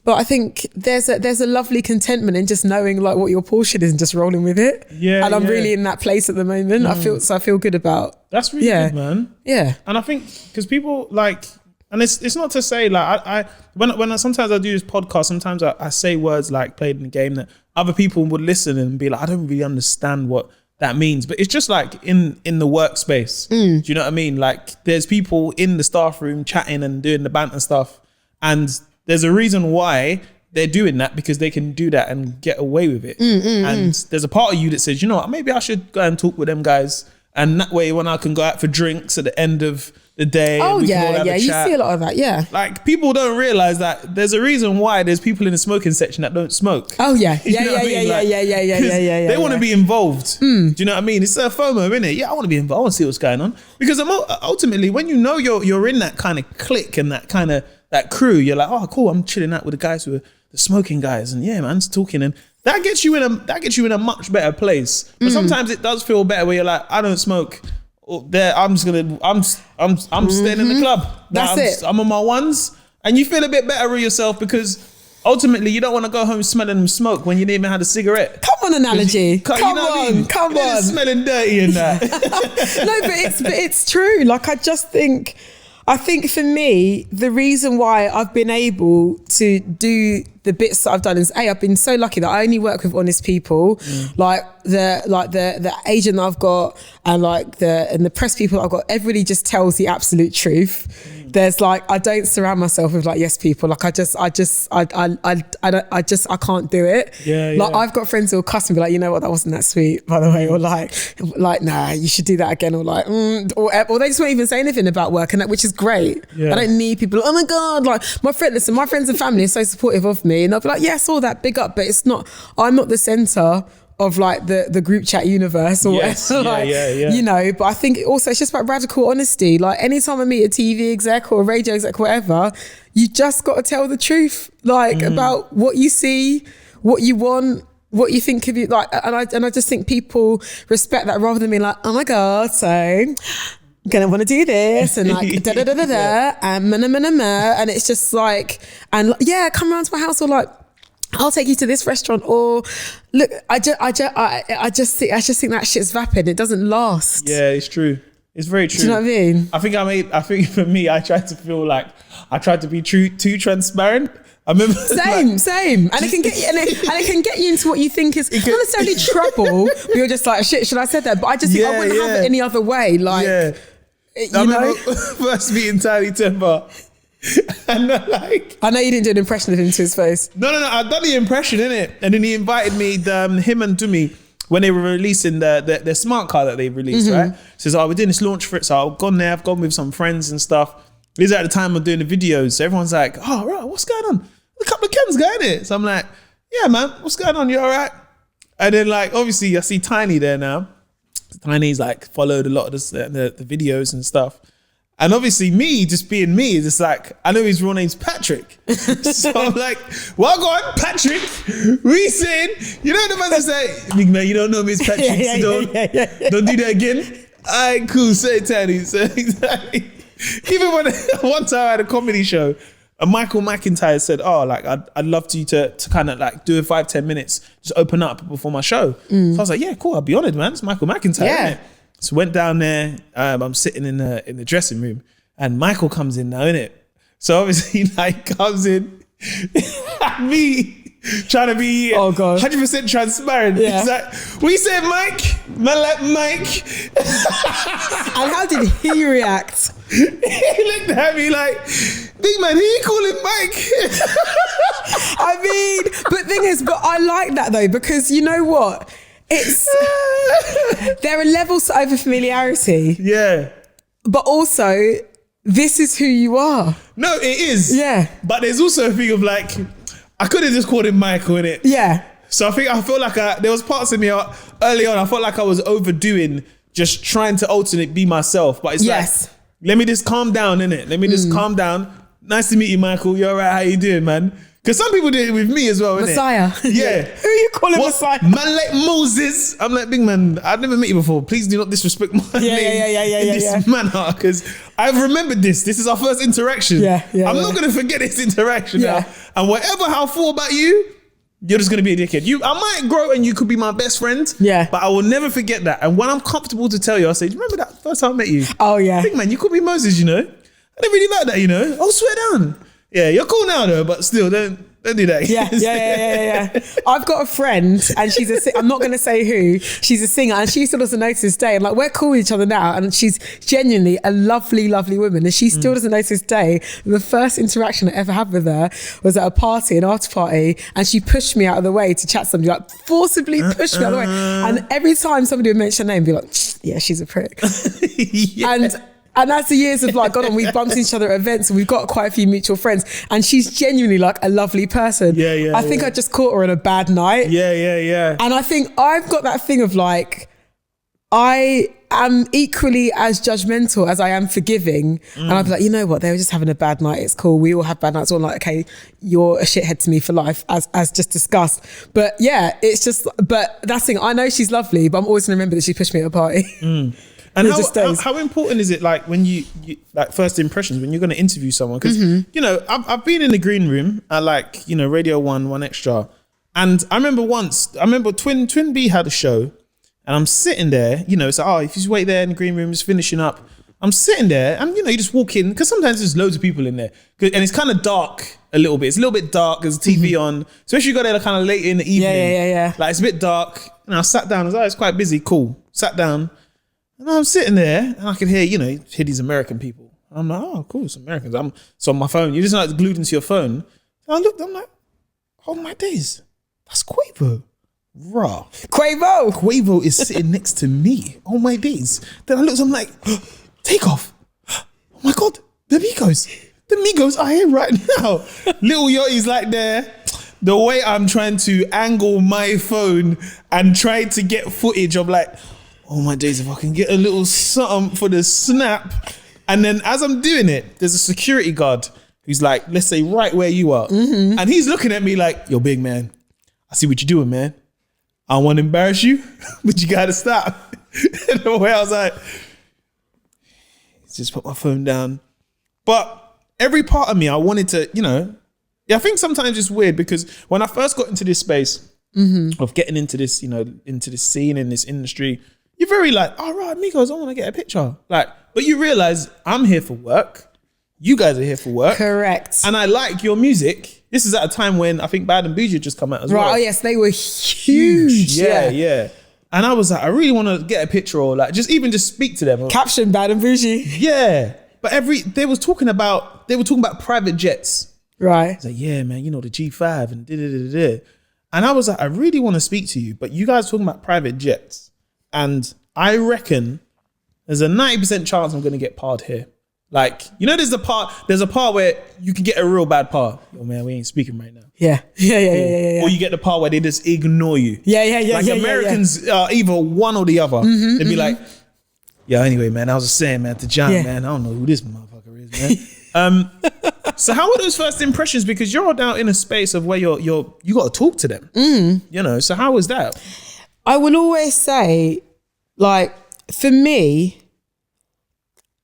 But I think there's a lovely contentment in just knowing like what your portion is and just rolling with it. Yeah. And I'm really in that place at the moment. I feel good about. That's really good, man. Yeah. And I think because people like. And it's not to say like when sometimes I do this podcast, sometimes I say words like played in the game that other people would listen and be like, I don't really understand what that means. But it's just like in the workspace. Do you know what I mean? Like there's people in the staff room chatting and doing the banter stuff. And there's a reason why they're doing that, because they can do that and get away with it. And there's a part of you that says, you know what, maybe I should go and talk with them guys. And that way when I can go out for drinks at the end of the day. Oh yeah, you see a lot of that, yeah. Like people don't realize that there's a reason why there's people in the smoking section that don't smoke. Oh yeah, yeah. They want to be involved. Do you know what I mean? It's a FOMO, isn't it? Yeah, I want to be involved and see what's going on. Because ultimately, when you know you're in that kind of clique and that kind of that crew, you're like, oh cool, I'm chilling out with the guys who are the smoking guys, and yeah, man's talking, and that gets you in a much better place. But sometimes it does feel better where you're like, I don't smoke. I'm staying in the club. I'm on my ones, and you feel a bit better with yourself, because ultimately you don't want to go home smelling smoke when you didn't even have a cigarette. Come on, analogy. Come on. Smelling dirty in that. No, but it's true. Like I think for me, the reason why I've been able to do the bits that I've done is I've been so lucky that I only work with honest people. Like the agent that I've got and the press people that I've got, everybody just tells the absolute truth. There's I don't surround myself with yes people. I can't do it. Yeah. I've got friends who will cuss and be like, you know what, that wasn't that sweet, by the way, or nah, you should do that again, or or they just won't even say anything about work, and which is great. I don't need people. Oh my god, my friends and family are so supportive of me, and they'll be like, yeah, I saw that, big up, but it's not. I'm not the center of the group chat universe or whatever. You know, but I think also it's just about radical honesty. Anytime I meet a TV exec or a radio exec, whatever, you just got to tell the truth, about what you see, what you want, what you think of you, and I just think people respect that rather than being like, oh my god, so I'm gonna want to do this and da da da da da and and it's just come around to my house, or I'll take you to this restaurant, or look, I just think that shit's vapid. It doesn't last. Yeah, it's true. It's very true. Do you know what I mean? I think for me, I tried to feel like I tried to be too transparent. I remember same, and it can get you into what you think is not necessarily trouble. But you're just like, shit, should I say that? But I just think I wouldn't have it any other way. I remember first meeting Tiny Timber. And I know you didn't do an impression of him to his face. No, I've done the impression, innit? And then he invited me, him and Dumi, when they were releasing the smart car that they released, right? Says, we're doing this launch for it. So I've gone there, I've gone with some friends and stuff. This is at the time of doing the videos. So everyone's like, oh, right, what's going on? A couple of Kens going it. So I'm like, yeah, man, what's going on? You all right? And then obviously I see Tiny there now. Tiny's followed a lot of the videos and stuff. And obviously me, just being me, is just I know his real name's Patrick. So I'm like, well, go on, Patrick. We saying, you know the man that say, big man, you don't know me as Patrick, don't do that again. All right, cool, say Tiny. So exactly. Even when one time I had a comedy show, and Michael McIntyre said, oh, I'd love to kind of do it 5-10 minutes, just open up before my show. So I was like, yeah, cool, I'll be honoured, man. It's Michael McIntyre, isn't it? So went down there, I'm sitting in the dressing room, and Michael comes in now, innit? So obviously comes in, me trying to be 100% transparent. Yeah. He's like, what you said, Mike? Man like Mike. And how did he react? He looked at me like, big man, who you calling Mike? I mean, but thing is, I like that though, because you know what? There are levels to over familiarity. Yeah. But also, this is who you are. No, it is. Yeah. But there's also a thing of I could have just called him Michael, innit? Yeah. So I feel like there was parts of me early on, I felt like I was overdoing just trying to alternate be myself. But it's let me just calm down, innit? Let me just calm down. Nice to meet you, Michael. You all right? How you doing, man? Because some people do it with me as well, innit? Messiah. Yeah. Who are you calling Messiah? Man like Moses. I'm like, big man, I've never met you before. Please do not disrespect my name in this manner. Because I've remembered this. This is our first interaction. I'm not going to forget this interaction now. And how I feel about you, you're just going to be a dickhead. I might grow and you could be my best friend. Yeah. But I will never forget that. And when I'm comfortable to tell you, I'll say, do you remember that first time I met you? Oh, yeah. Big man, you called me Moses, you know? I didn't really like that, you know? Oh, swear down. Yeah, you're cool now though, but still, don't do that. Yeah. I've got a friend, and I'm not going to say who. She's a singer, and she still doesn't know to this day. And we're cool with each other now, and she's genuinely a lovely, lovely woman, and she still doesn't know to this day. The first interaction I ever had with her was at a party, an after party, and she pushed me out of the way to chat to somebody, forcibly pushed me out of the way. And every time somebody would mention her name, be like, yeah, she's a prick. And as the years have gone on, we've bumped into each other at events, and we've got quite a few mutual friends. And she's genuinely a lovely person. I think I just caught her on a bad night. And I think I've got that thing of I am equally as judgmental as I am forgiving. And I'll be like, you know what? They were just having a bad night. It's cool. We all have bad nights. So I'm like, okay, you're a shithead to me for life, as just discussed. But yeah, it's just, but that's the thing. I know she's lovely, but I'm always going to remember that she pushed me at a party. And how important is it when you first impressions when you're going to interview someone? Because you know I've been in the green room at Radio 1 Extra, and I remember Twin B had a show, and I'm sitting there, so if you just wait there in the green room, just finishing up, I'm sitting there, and you just walk in because sometimes there's loads of people in there, and it's kind of dark a little bit. It's a little bit dark. There's a TV on, especially you got there kind of late in the evening. Yeah. Like it's a bit dark. And I sat down. I was like, it's quite busy. Cool. Sat down, and I'm sitting there, and I could hear hear these American people. I'm like, oh, cool, it's Americans. So on my phone. You're just like glued into your phone. And I looked. I'm like, oh my days, that's Quavo. Raw. Quavo is sitting next to me. Oh my days. Then I looked, I'm like, take off. Oh my God, the Migos are here right now. Little Yachty's like there. The way I'm trying to angle my phone and try to get footage of like, oh my days, if I can get a little something for the snap. And then as I'm doing it, there's a security guard who's like, let's say right where you are. Mm-hmm. And he's looking at me like, yo, big man, I see what you're doing, man. I don't want to embarrass you, but you got to stop. And the way I was like, just put my phone down. But every part of me, I wanted to, I think sometimes it's weird because when I first got into this space of getting into this, into this scene in this industry, you're very like, all right, amigos, I want to get a picture. Like, but you realize I'm here for work. You guys are here for work. Correct. And I like your music. This is at a time when I think Bad and Bougie had just come out as well. Right, oh yes, they were huge. Yeah. And I was like, I really want to get a picture or like just speak to them. Caption Bad and Bougie. Yeah. But they were talking about private jets. Right. It's like, yeah, man, the G5 and da-da-da-da-da. And I was like, I really want to speak to you, but you guys are talking about private jets. And I reckon there's a 90% chance I'm going to get parred here. Like, there's a part where you can get a real bad par. Yo, man, we ain't speaking right now. Yeah. Or you get the part where they just ignore you. Yeah. Like Americans are either one or the other. They'd be like, yeah, anyway, man, I was just saying, man, to John, man, I don't know who this motherfucker is, man. So how were those first impressions? Because you're now in a space of where you got to talk to them. So how was that? I will always say, like, for me,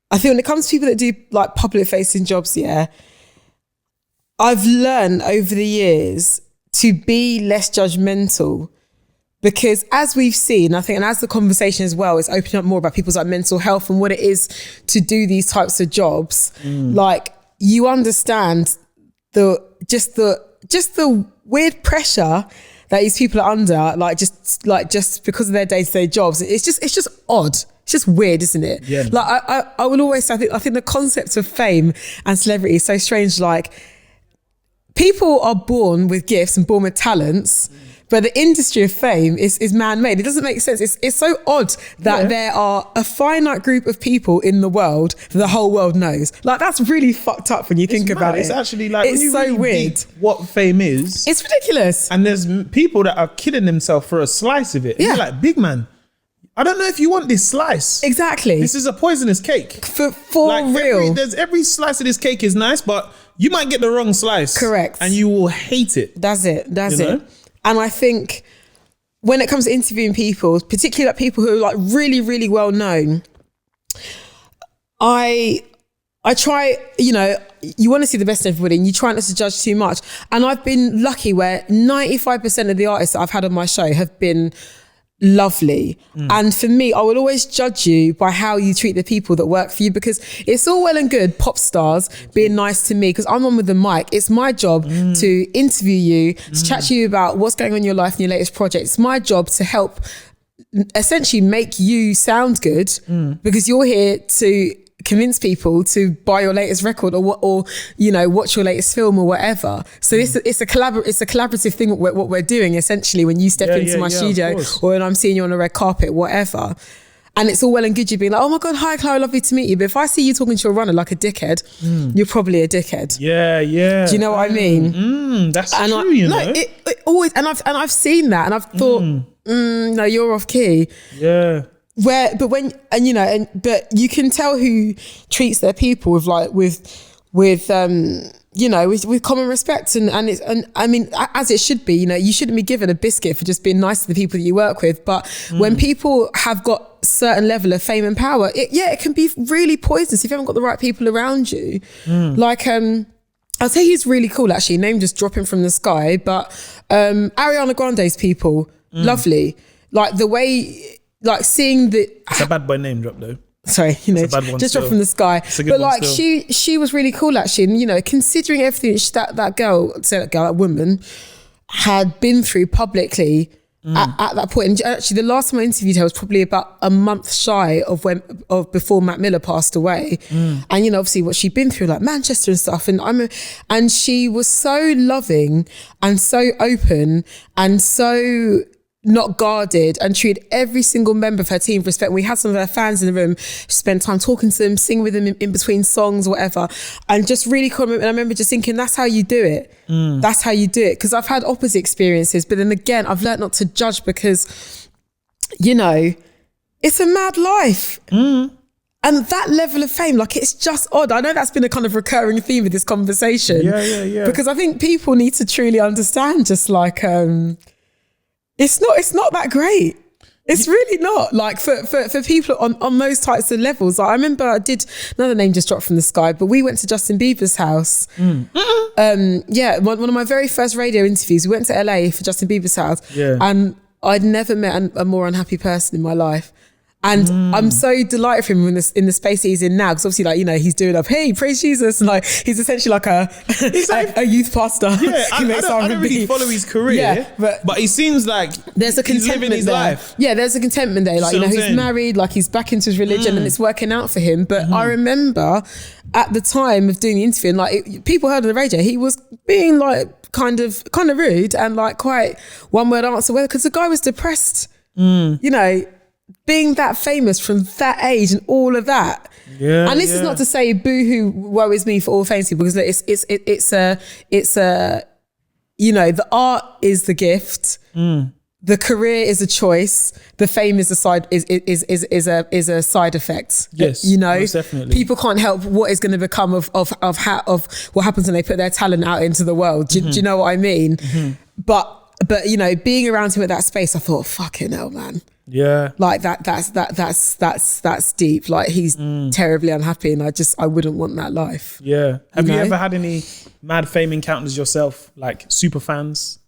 I think when it comes to people that do like public facing jobs, I've learned over the years to be less judgmental because as we've seen, I think, and as the conversation as well is opening up more about people's like mental health and what it is to do these types of jobs, like you understand the weird pressure that these people are under, just because of their day-to-day jobs. It's just odd. It's just weird, isn't it? Yeah. Like I will always say, I think the concept of fame and celebrity is so strange. Like people are born with gifts and born with talents, but the industry of fame is man-made. It doesn't make sense. It's so odd that there are a finite group of people in the world that the whole world knows. Like that's really fucked up when you think about it. It's actually like, it's so really weird what fame is. It's ridiculous. And there's people that are killing themselves for a slice of it. And you're like, big man, I don't know if you want this slice. Exactly. This is a poisonous cake. For like real. Every slice of this cake is nice, but you might get the wrong slice. Correct. And you will hate it. That's it. And I think when it comes to interviewing people, particularly like people who are like really, really well known, I try, you want to see the best in everybody and you try not to judge too much. And I've been lucky where 95% of the artists that I've had on my show have been lovely. And for me, I will always judge you by how you treat the people that work for you, because it's all well and good pop stars being nice to me because I'm on with the mic. It's my job to interview you, to chat to you about what's going on in your life and your latest project. It's my job to help essentially make you sound good because you're here to convince people to buy your latest record or watch your latest film or whatever. So it's a collaborative thing what we're doing essentially when you step into my studio or when I'm seeing you on a red carpet, whatever. And it's all well and good you being like, oh my God, hi Clara, lovely to meet you. But if I see you talking to a runner like a dickhead, you're probably a dickhead. Yeah. Do you know what I mean? That's and true, it always, and I've seen that and I've thought, no, you're off key. Yeah. But you can tell who treats their people with common respect and I mean, as it should be, you shouldn't be given a biscuit for just being nice to the people that you work with. But when people have got certain level of fame and power, it can be really poisonous if you haven't got the right people around you. Like, I'll tell you who's really cool actually, name just dropping from the sky, but Ariana Grande's people, lovely. Like the way, like seeing the... It's a bad boy name drop though. Sorry, you know, It's a bad one just still. dropped from the sky. It's a good But one like still. she was really cool actually, and you know, considering everything that woman had been through publicly at that point. And actually, the last time I interviewed her was probably about a month shy of before Matt Miller passed away. And you know, obviously what she'd been through, like Manchester and stuff. And she was so loving and so open and so not guarded, and treated every single member of her team with respect. We had some of her fans in the room, spend time talking to them, sing with them in between songs or whatever, and just really cool. And I remember just thinking, that's how you do it. That's how you do it. Because I've had opposite experiences, but then again, I've learned not to judge because, you know, it's a mad life. And that level of fame, like, it's just odd. I know that's been a kind of recurring theme of this conversation. Yeah. Because I think people need to truly understand, just like, it's not that great. It's really not. Like for people on those types of levels. Like I remember I did, another name just dropped from the sky, but we went to Justin Bieber's house. One of my very first radio interviews, we went to LA for Justin Bieber's house. Yeah. And I'd never met a more unhappy person in my life. And I'm so delighted for him in the space that he's in now, because obviously, like, you know, he's doing up, hey, praise Jesus, and like he's essentially like a youth pastor. Yeah, I don't really follow his career, but he seems like there's a contentment he's living his there. life. Yeah, there's a contentment there. Like, you know, he's married, like he's back into his religion, and it's working out for him. But I remember at the time of doing the interview, and like people heard on the radio, he was being like kind of rude and like quite one word answer, because the guy was depressed. You know, being that famous from that age and all of that. Yeah. And this is not to say boo-hoo, woe is me for all famous people, because it's a you know, the art is the gift. The career is a choice. The fame is a side a side effect. Yes, you know, most definitely. People can't help what is going to become of what happens when they put their talent out into the world. Do you know what I mean? But you know, being around him at that space, I thought, fucking hell, man. Yeah, like that's deep. Like he's terribly unhappy, and I wouldn't want that life. Yeah. Have you ever had any mad fame encounters yourself, like super fans?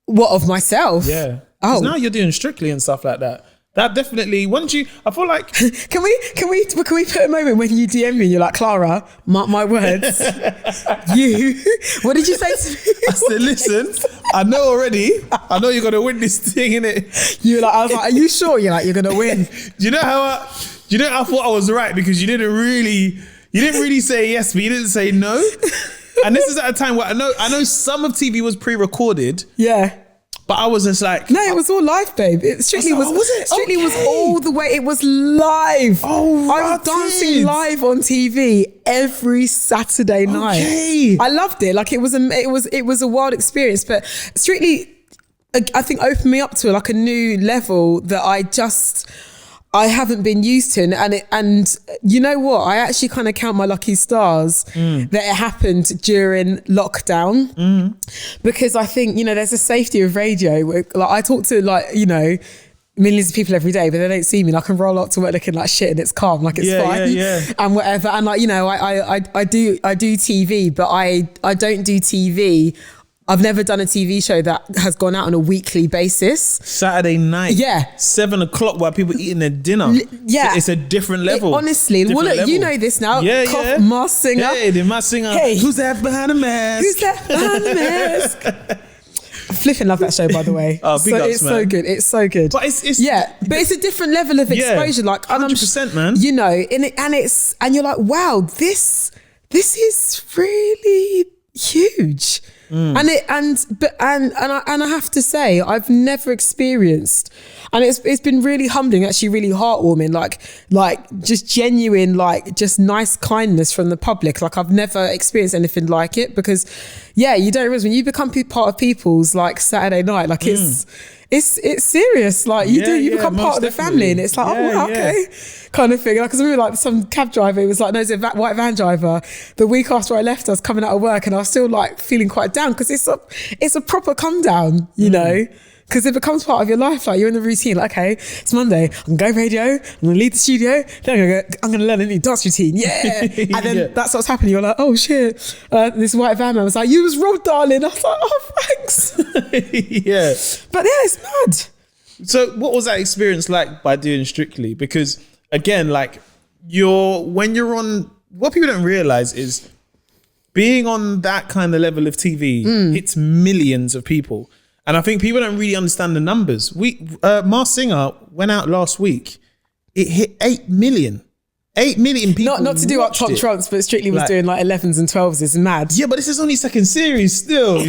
What, of myself? Yeah. Because now you're doing Strictly and stuff like that. That definitely, I feel like can we put a moment when you DM me and you're like, Clara, mark my words. What did you say to me? I said, listen, I know already. I know you're gonna win this thing, innit? I was like, are you sure? You're like, you're gonna win. Do you know how I thought I was right? Because you didn't really say yes, but you didn't say no. And this is at a time where I know some of TV was pre-recorded. Yeah. But I was just like, no, it was all live, babe. Strictly was all the way. It was live. Oh, I was dancing live on TV every Saturday night. I loved it. Like it was a wild experience. But Strictly, I think, opened me up to like a new level that I haven't been used to, and you know what? I actually kind of count my lucky stars that it happened during lockdown, because I think, you know, there's a safety of radio. Where, like, I talk to, like, you know, millions of people every day, but they don't see me. And I can roll up to work looking like shit, and it's calm, like it's fine, and whatever. And like, you know, I do TV, but I don't do TV. I've never done a TV show that has gone out on a weekly basis. Saturday night. Yeah. 7 o'clock while people eating their dinner. Yeah. So it's a different level. Honestly. Well, look, you know this now. Yeah, yeah. Masked Singer. Hey, the Masked Singer. Hey. Who's that behind the mask? Who's that behind the mask? I flipping love that show, by the way. Oh, big ups, it's man. So good. It's so good. But it's but it's a different level of exposure. Like 100%, man. You know, and you're like, wow, this is really huge. And I have to say, I've never experienced, and it's been really humbling, actually really heartwarming, like just genuine, like just nice kindness from the public. Like I've never experienced anything like it, because you don't realize when you become part of people's like Saturday night, like it's serious. Like you become part of the family, and it's like, oh wow, okay, kind of thing. Because I remember like some cab driver, it was like, no, it's a white van driver. The week after I left, I was coming out of work, and I was still like feeling quite down, because it's a proper come down, you know. Because it becomes part of your life. Like you're in the routine. Like, okay, it's Monday. I'm gonna go radio. I'm gonna leave the studio. Then I'm gonna learn a new dance routine. Yeah. And then that's what's happening. You're like, oh shit. This white van man was like, you was robbed, darling. I was like, oh thanks. Yeah. But yeah, it's mad. So what was that experience like by doing Strictly? Because again, like when you're on, what people don't realize is being on that kind of level of TV hits millions of people. And I think people don't really understand the numbers. Masked Singer went out last week. It hit 8 million. 8 million people. Not to do up top trumps, but Strictly was doing like 11s and 12s. It's mad. Yeah, but this is only second series still. I'm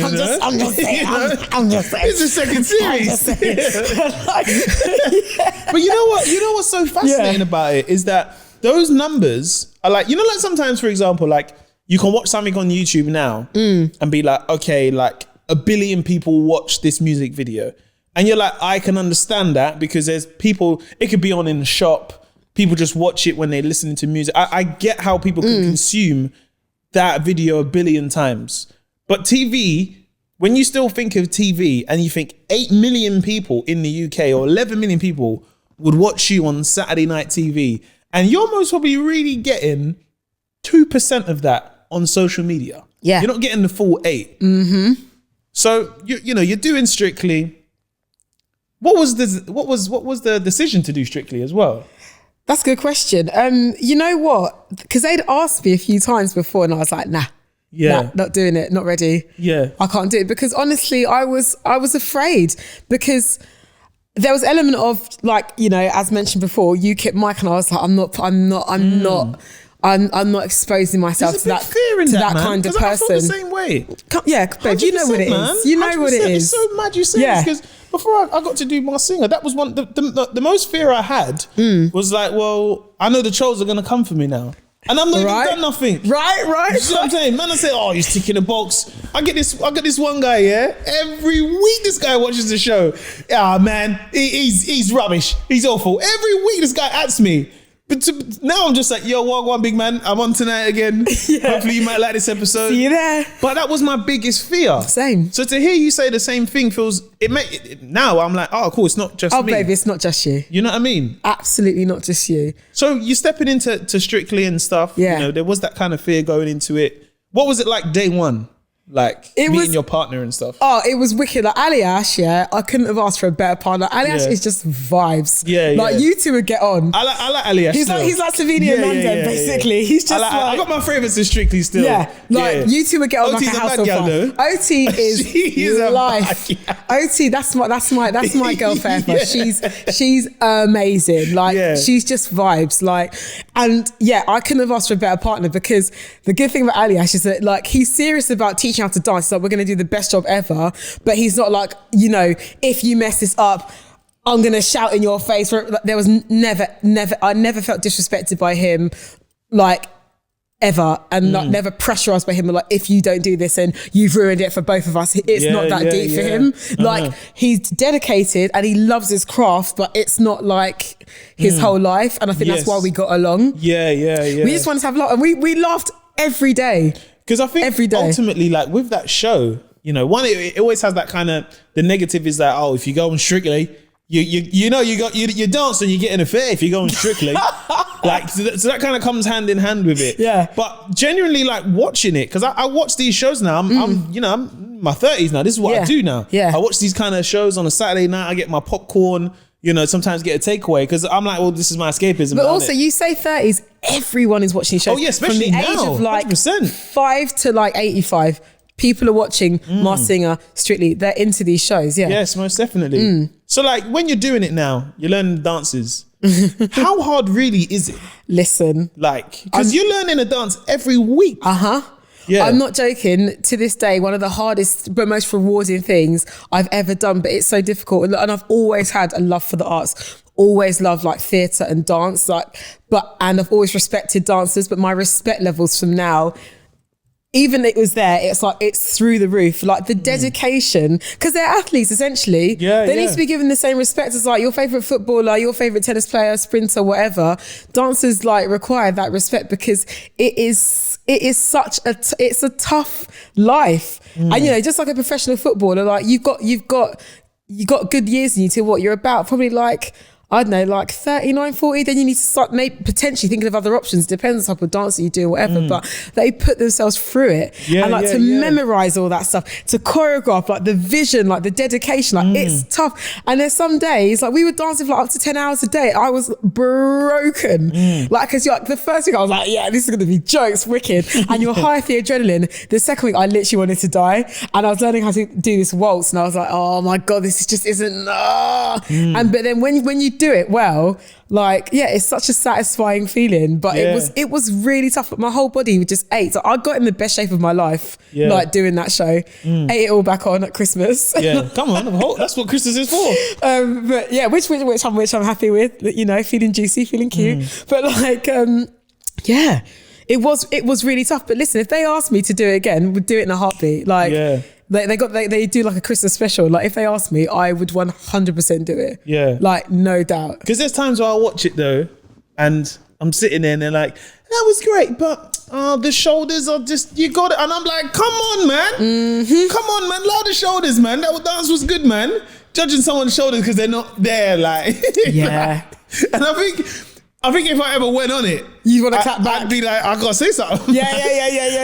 just saying. I'm just saying. It's a second series. But you know what? You know what's so fascinating about it is that those numbers are like, like sometimes, for example, like you can watch something on YouTube now and be like, okay, like 1 billion people watch this music video. And you're like, I can understand that because there's people, it could be on in the shop. People just watch it when they're listening to music. I get how people can consume that video 1 billion times. But TV, when you still think of TV and you think 8 million people in the UK or 11 million people would watch you on Saturday night TV, and you're most probably really getting 2% of that on social media. Yeah. You're not getting the full 8. Mm-hmm. So you're doing Strictly. What was the decision to do Strictly as well? That's a good question. You know what? Because they'd asked me a few times before and I was like, nah, not doing it, not ready. Yeah. I can't do it because honestly, I was afraid because there was element of like, as mentioned before, UKIP Mike, and I was like, I'm not exposing myself to that kind of person. I felt the same way. Yeah, babe, you know what it is. You know what it is. It's so mad you say this because before I got to do Masked Singer, that was the most fear I had was like, well, I know the trolls are going to come for me now. And I'm not even done nothing. Right. You know what I'm saying? Man, I say, oh, he's ticking a box. I get this one guy, every week this guy watches the show. Ah, man, he's rubbish. He's awful. Every week this guy adds me. But now I'm just like, yo, one big man. I'm on tonight again. Hopefully you might like this episode. See you there. But that was my biggest fear. Same. So to hear you say the same thing feels, now I'm like, oh, cool, it's not just me. Oh, baby, it's not just you. You know what I mean? Absolutely not just you. So you're stepping into Strictly and stuff. Yeah. There was that kind of fear going into it. What was it like day one? Like meeting your partner and stuff. Oh, it was wicked. Like Ali Ash, I couldn't have asked for a better partner. Ali Ash is just vibes. Yeah, like you two would get on. I like Ali Ash. He's like Savini and London, basically. Yeah. He's just I got my favourites in Strictly still. Yeah, you two would get on OT's like a house on fire. OT is life. OT, that's my girl forever. She's amazing. Like she's just vibes. Like, and I couldn't have asked for a better partner because the good thing about Ali Ash is that like he's serious about teaching how to dance. He's like, we're going to do the best job ever, but he's not like, if you mess this up, I'm going to shout in your face. There was I never felt disrespected by him, like ever, and like never pressurized by him. Like, if you don't do this and you've ruined it for both of us, it's not that deep for him. Like he's dedicated and he loves his craft, but it's not like his whole life. And I think that's why we got along. Yeah. We just wanted to have a lot, and we laughed every day. Because I think ultimately, like with that show, one, it always has that kind of, the negative is that, oh, if you go on Strictly, you dance and you get an affair if you go on Strictly. Like, so that kind of comes hand in hand with it. Yeah. But genuinely, like watching it, because I watch these shows now. I'm in my 30s now. This is what I do now. Yeah. I watch these kind of shows on a Saturday night. I get my popcorn. Sometimes get a takeaway because I'm like, well, this is my escapism. But also, you say 30s, everyone is watching shows. Oh yeah, especially from the now, age of like 100%. 5 to like 85. People are watching Masked Singer, Strictly. They're into these shows. Yeah. Yes, most definitely. So like when you're doing it now, you're learning dances. How hard really is it? Listen, like because you're learning a dance every week. Yeah. I'm not joking. To this day, one of the hardest but most rewarding things I've ever done, but it's so difficult. And I've always had a love for the arts. Always loved like theatre and dance. And I've always respected dancers, but my respect levels from now, even it was there, it's like, it's through the roof. Like the dedication, because they're athletes essentially. They need to be given the same respect as like your favourite footballer, your favourite tennis player, sprinter, whatever. Dancers like require that respect because it is such it's a tough life. And just like a professional footballer, like you've got good years in you to what you're about. Probably like, I don't know, like 39, 40, then you need to start potentially thinking of other options. Depends on the type of dance that you do or whatever, but they put themselves through it. And like to memorize all that stuff, to choreograph, like the vision, like the dedication, like it's tough. And there's some days, like we were dancing for like up to 10 hours a day. I was broken. Like, cause you're like, the first week I was like, yeah, this is gonna be jokes, wicked. And you're high off the adrenaline. The second week I literally wanted to die. And I was learning how to do this waltz and I was like, oh my God, this just isn't, And but then when you do it well, like, yeah, it's such a satisfying feeling, but it was really tough. My whole body just ached. So I got in the best shape of my life, like doing that show. Ate it all back on at Christmas. Yeah, come on, that's what Christmas is for. But yeah, which I'm happy with. You know, feeling juicy, feeling cute. But like, yeah, it was really tough. But listen, if they asked me to do it again, we'd do it in a heartbeat. Like, they do like a Christmas special. Like if they asked me, I would 100% do it. Yeah, like no doubt. Because there's times where I watch it though, and I'm sitting there and they're like, that was great, but the shoulders are just, you got it. And I'm like, come on, man. Come on, man. Lower the shoulders, man. That dance was good, man. Judging someone's shoulders because they're not there, like. Yeah. And I think if I ever went on it, you want to clap back? I'd be like, I gotta say something. Yeah.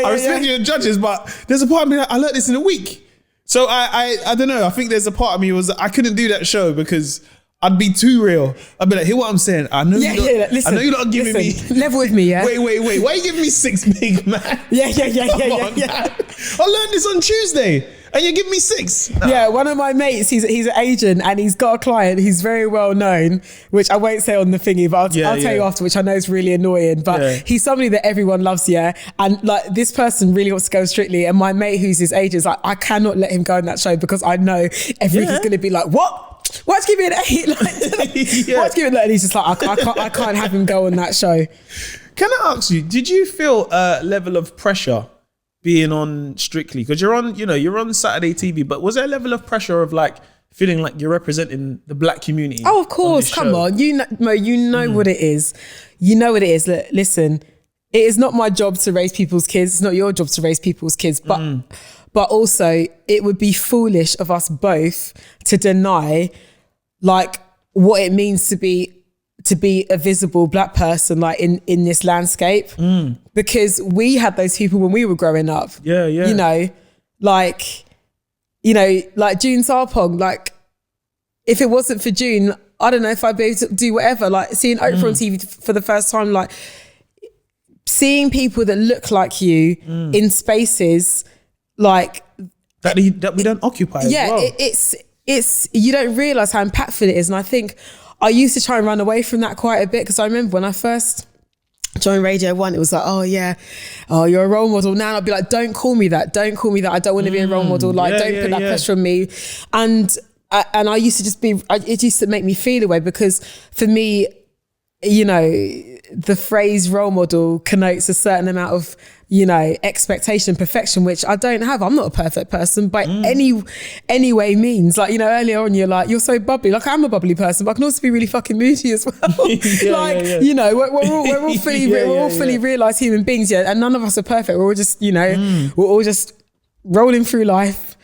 I respect your judges, but there's a part of me like, I learned this in a week. So I don't know. I think there's a part of me was I couldn't do that show because I'd be too real. I'd be like, hear what I'm saying. I know you're not giving me level with me. Yeah. Wait. Why are you giving me 6 big, man? Yeah. I learned this on Tuesday. And you give me 6. No. Yeah, one of my mates, he's an agent and he's got a client who's very well known, which I won't say on the thingy, but I'll tell you after, which I know is really annoying. But he's somebody that everyone loves, and like this person really wants to go Strictly, and my mate who's his agent is like, I cannot let him go on that show because I know everybody's going to be like, what? Why'd you give me an 8? Like, why'd you give me an 8? And he's just like, I can't have him go on that show. Can I ask you, did you feel a level of pressure being on Strictly? Because you're on Saturday TV, but was there a level of pressure of like feeling like you're representing the black community? Oh, of course. Come on. You know, Mo, you know what it is. You know what it is. Listen, it is not my job to raise people's kids. It's not your job to raise people's kids. But also it would be foolish of us both to deny like what it means to be a visible black person like in this landscape, because we had those people when we were growing up. You know, like June Sarpong, like if it wasn't for June, I don't know if I'd be able to do whatever. Like seeing Oprah on TV for the first time, like seeing people that look like you in spaces like that we don't occupy. Yeah, as well. It's you don't realise how impactful it is, and I think I used to try and run away from that quite a bit because I remember when I first joined Radio 1, it was like, oh yeah, oh you're a role model now. And I'd be like, don't call me that. I don't want to be a role model. Like, don't put that pressure on me. And I used to just it used to make me feel away because for me, you know, the phrase role model connotes a certain amount of, you know, expectation, perfection, which I don't have. I'm not a perfect person by any way means. Like, you know, earlier on, you're like, you're so bubbly. Like, I'm a bubbly person, but I can also be really fucking moody as well. You know, we're all fully realised human beings, and none of us are perfect. We're all just, you know, we're all just rolling through life,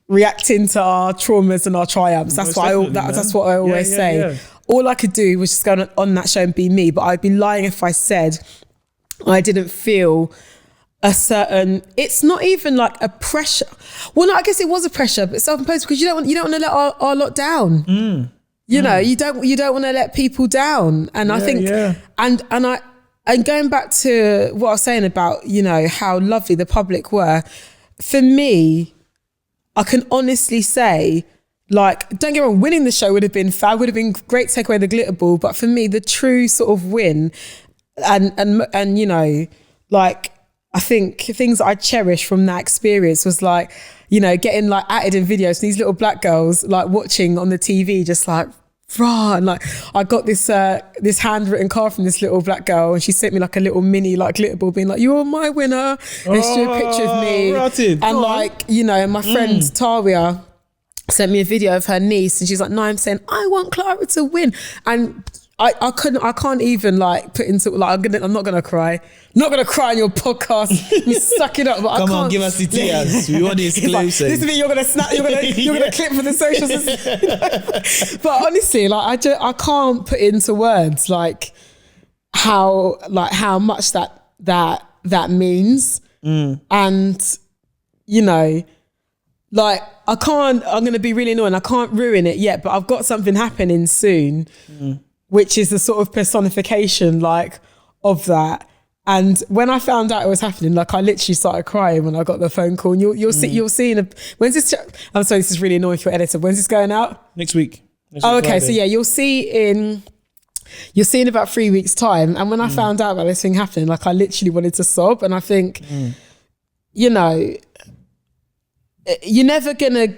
reacting to our traumas and our triumphs. That's what I always say. Yeah. All I could do was just go on that show and be me, but I'd be lying if I said I didn't feel a certain, it's not even like a pressure. Well, no, I guess it was a pressure, but self-imposed, because you don't want to let our lot down. You know, you don't want to let people down. And I think, and going back to what I was saying about, you know, how lovely the public were, for me, I can honestly say, like, don't get me wrong, winning the show would have been fab, would have been great to take away the glitter ball. But for me, the true sort of win and you know, like, I think things that I cherish from that experience was like, you know, getting like added in videos, these little black girls like watching on the TV, just like, rah, and like I got this handwritten card from this little black girl, and she sent me like a little mini like glitter ball, being like, "You're my winner." And she drew a picture of me, and like, you know, and my friend Taria sent me a video of her niece, and she's like, "No, I'm saying I want Clara to win," and I can't even like put into like I'm not gonna cry. Not gonna cry on your podcast. You suck it up, but Come I can't. on, give us the tears. We want the It's like, exclusive. this is me. You're gonna snap. You're gonna clip for the socials. But honestly, like I can't put into words like how much that means, and you know, like I'm going to be really annoying. I can't ruin it yet, but I've got something happening soon, which is the sort of personification like of that. And when I found out it was happening, like I literally started crying when I got the phone call. And you'll see when's this? I'm sorry, this is really annoying for your editor. When's this going out? Next week. Oh, okay. Friday. So yeah, you'll see in about 3 weeks' time. And when I found out about this thing happening, like I literally wanted to sob. And I think, you know, you're never gonna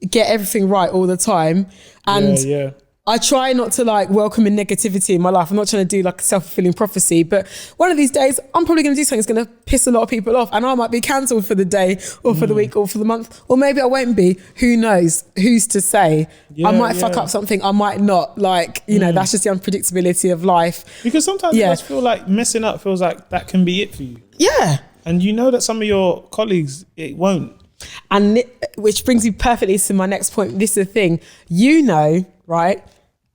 get everything right all the time. And I try not to like welcome in negativity in my life. I'm not trying to do like a self-fulfilling prophecy, but one of these days I'm probably going to do something that's going to piss a lot of people off, and I might be cancelled for the day or for the week or for the month, or maybe I won't be. Who knows? Who's to say? I might fuck up something, I might not. Like, you know, that's just the unpredictability of life. Because sometimes it does feel like messing up feels like that can be it for you. Yeah. And you know that some of your colleagues, it won't. And which brings me perfectly to my next point. This is the thing, you know, right?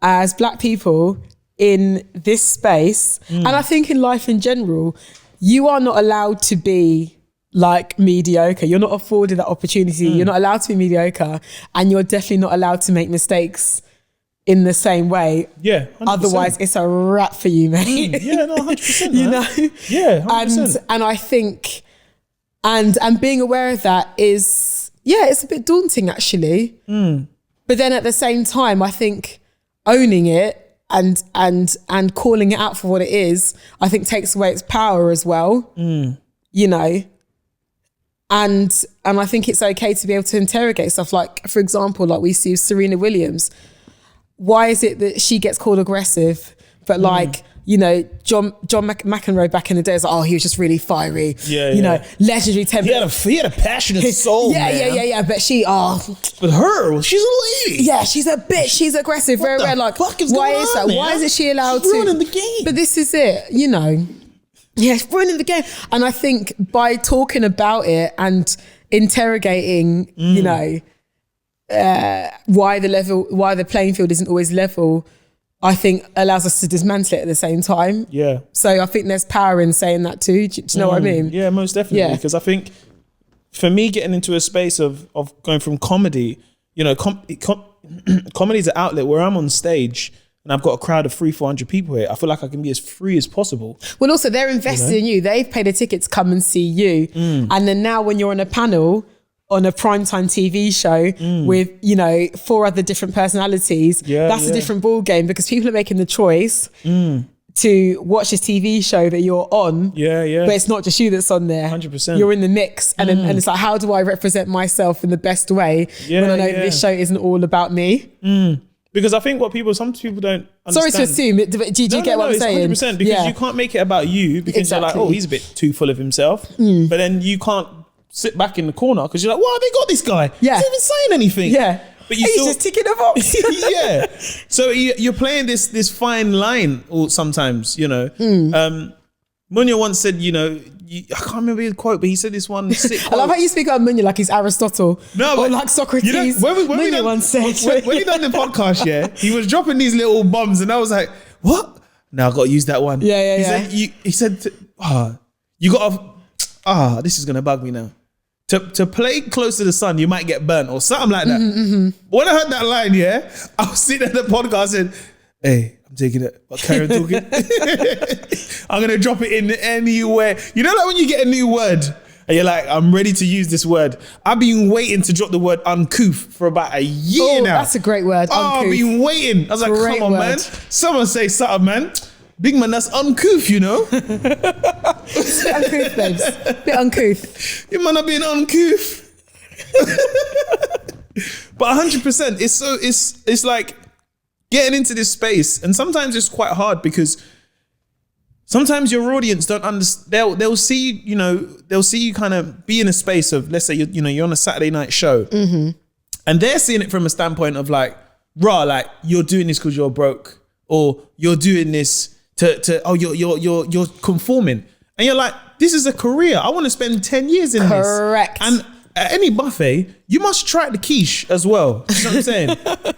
As black people in this space, and I think in life in general, you are not allowed to be like mediocre. You're not afforded that opportunity. You're not allowed to be mediocre, and you're definitely not allowed to make mistakes in the same way. Yeah, 100%. Otherwise it's a wrap for you, mate. Yeah, no, 100%. You know? Yeah, 100%. And I think, and being aware of that is, it's a bit daunting actually. But then at the same time, I think owning it and calling it out for what it is, I think takes away its power as well. You know, and I think it's okay to be able to interrogate stuff. Like, for example, like we see Serena Williams. Why is it that she gets called aggressive, but like, you know, John McEnroe back in the day was like, oh, he was just really fiery. You know, legendary temper. He had a passionate soul. Yeah. But But her, she's a lady. Yeah, she's a bitch. She's aggressive. Very rare. Like, why is that? Man? Why isn't she allowed to? Ruining the game. But this is it, you know. Yeah, it's ruining the game. And I think by talking about it and interrogating, you know, why the playing field isn't always level, I think allows us to dismantle it at the same time. Yeah. So I think there's power in saying that too. Do you know what I mean? Yeah, most definitely. Because I think for me, getting into a space of going from comedy, you know, comedy is an outlet where I'm on stage and I've got a crowd of 300-400 people here. I feel like I can be as free as possible. Well, also they're invested in you. They've paid a ticket to come and see you. And then now when you're on a panel on a primetime TV show with, you know, 4 other different personalities, that's a different ball game, because people are making the choice to watch this TV show that you're on. But it's not just you that's on there. 100%. You're in the mix. And it's like, how do I represent myself in the best way when I know that this show isn't all about me? Because I think some people don't understand. Sorry to assume, do you get what I'm saying? 100%, because you can't make it about you, because you're like, oh, he's a bit too full of himself. But then you can't sit back in the corner because you're like, wow, they got this guy. He's not even saying anything. But he's just ticking a box. So you're playing this fine line sometimes, you know. Munya once said, you know, I can't remember his quote, but he said this one sick quote. I love how you speak about Munya like he's Aristotle. No, or like Socrates. When he done the podcast, he was dropping these little bombs and I was like, what? Now I got to use that one. He said, you got to, this is going to bug me now. To play close to the sun, you might get burnt or something like that. When I heard that line, I was sitting at the podcast and, hey, I'm taking it. But carry on talking. I'm going to drop it in anywhere. You know, like when you get a new word and you're like, I'm ready to use this word. I've been waiting to drop the word uncouth for about a year now. That's a great word, uncouth. I've been waiting. I was like, come on, man. Someone say something, man. Big man, that's uncouth, you know? It's a bit uncouth, babes. A bit uncouth. You man are being uncouth. But 100%, it's like getting into this space, and sometimes it's quite hard because sometimes your audience don't understand. They'll see you, you know, they'll see you kind of be in a space of, let's say you're on a Saturday night show, and they're seeing it from a standpoint of like, raw, like you're doing this because you're broke. or you're doing this you're conforming. And you're like, this is a career. I want to spend 10 years in this. Correct. And at any buffet, you must try the quiche as well. You know what I'm saying?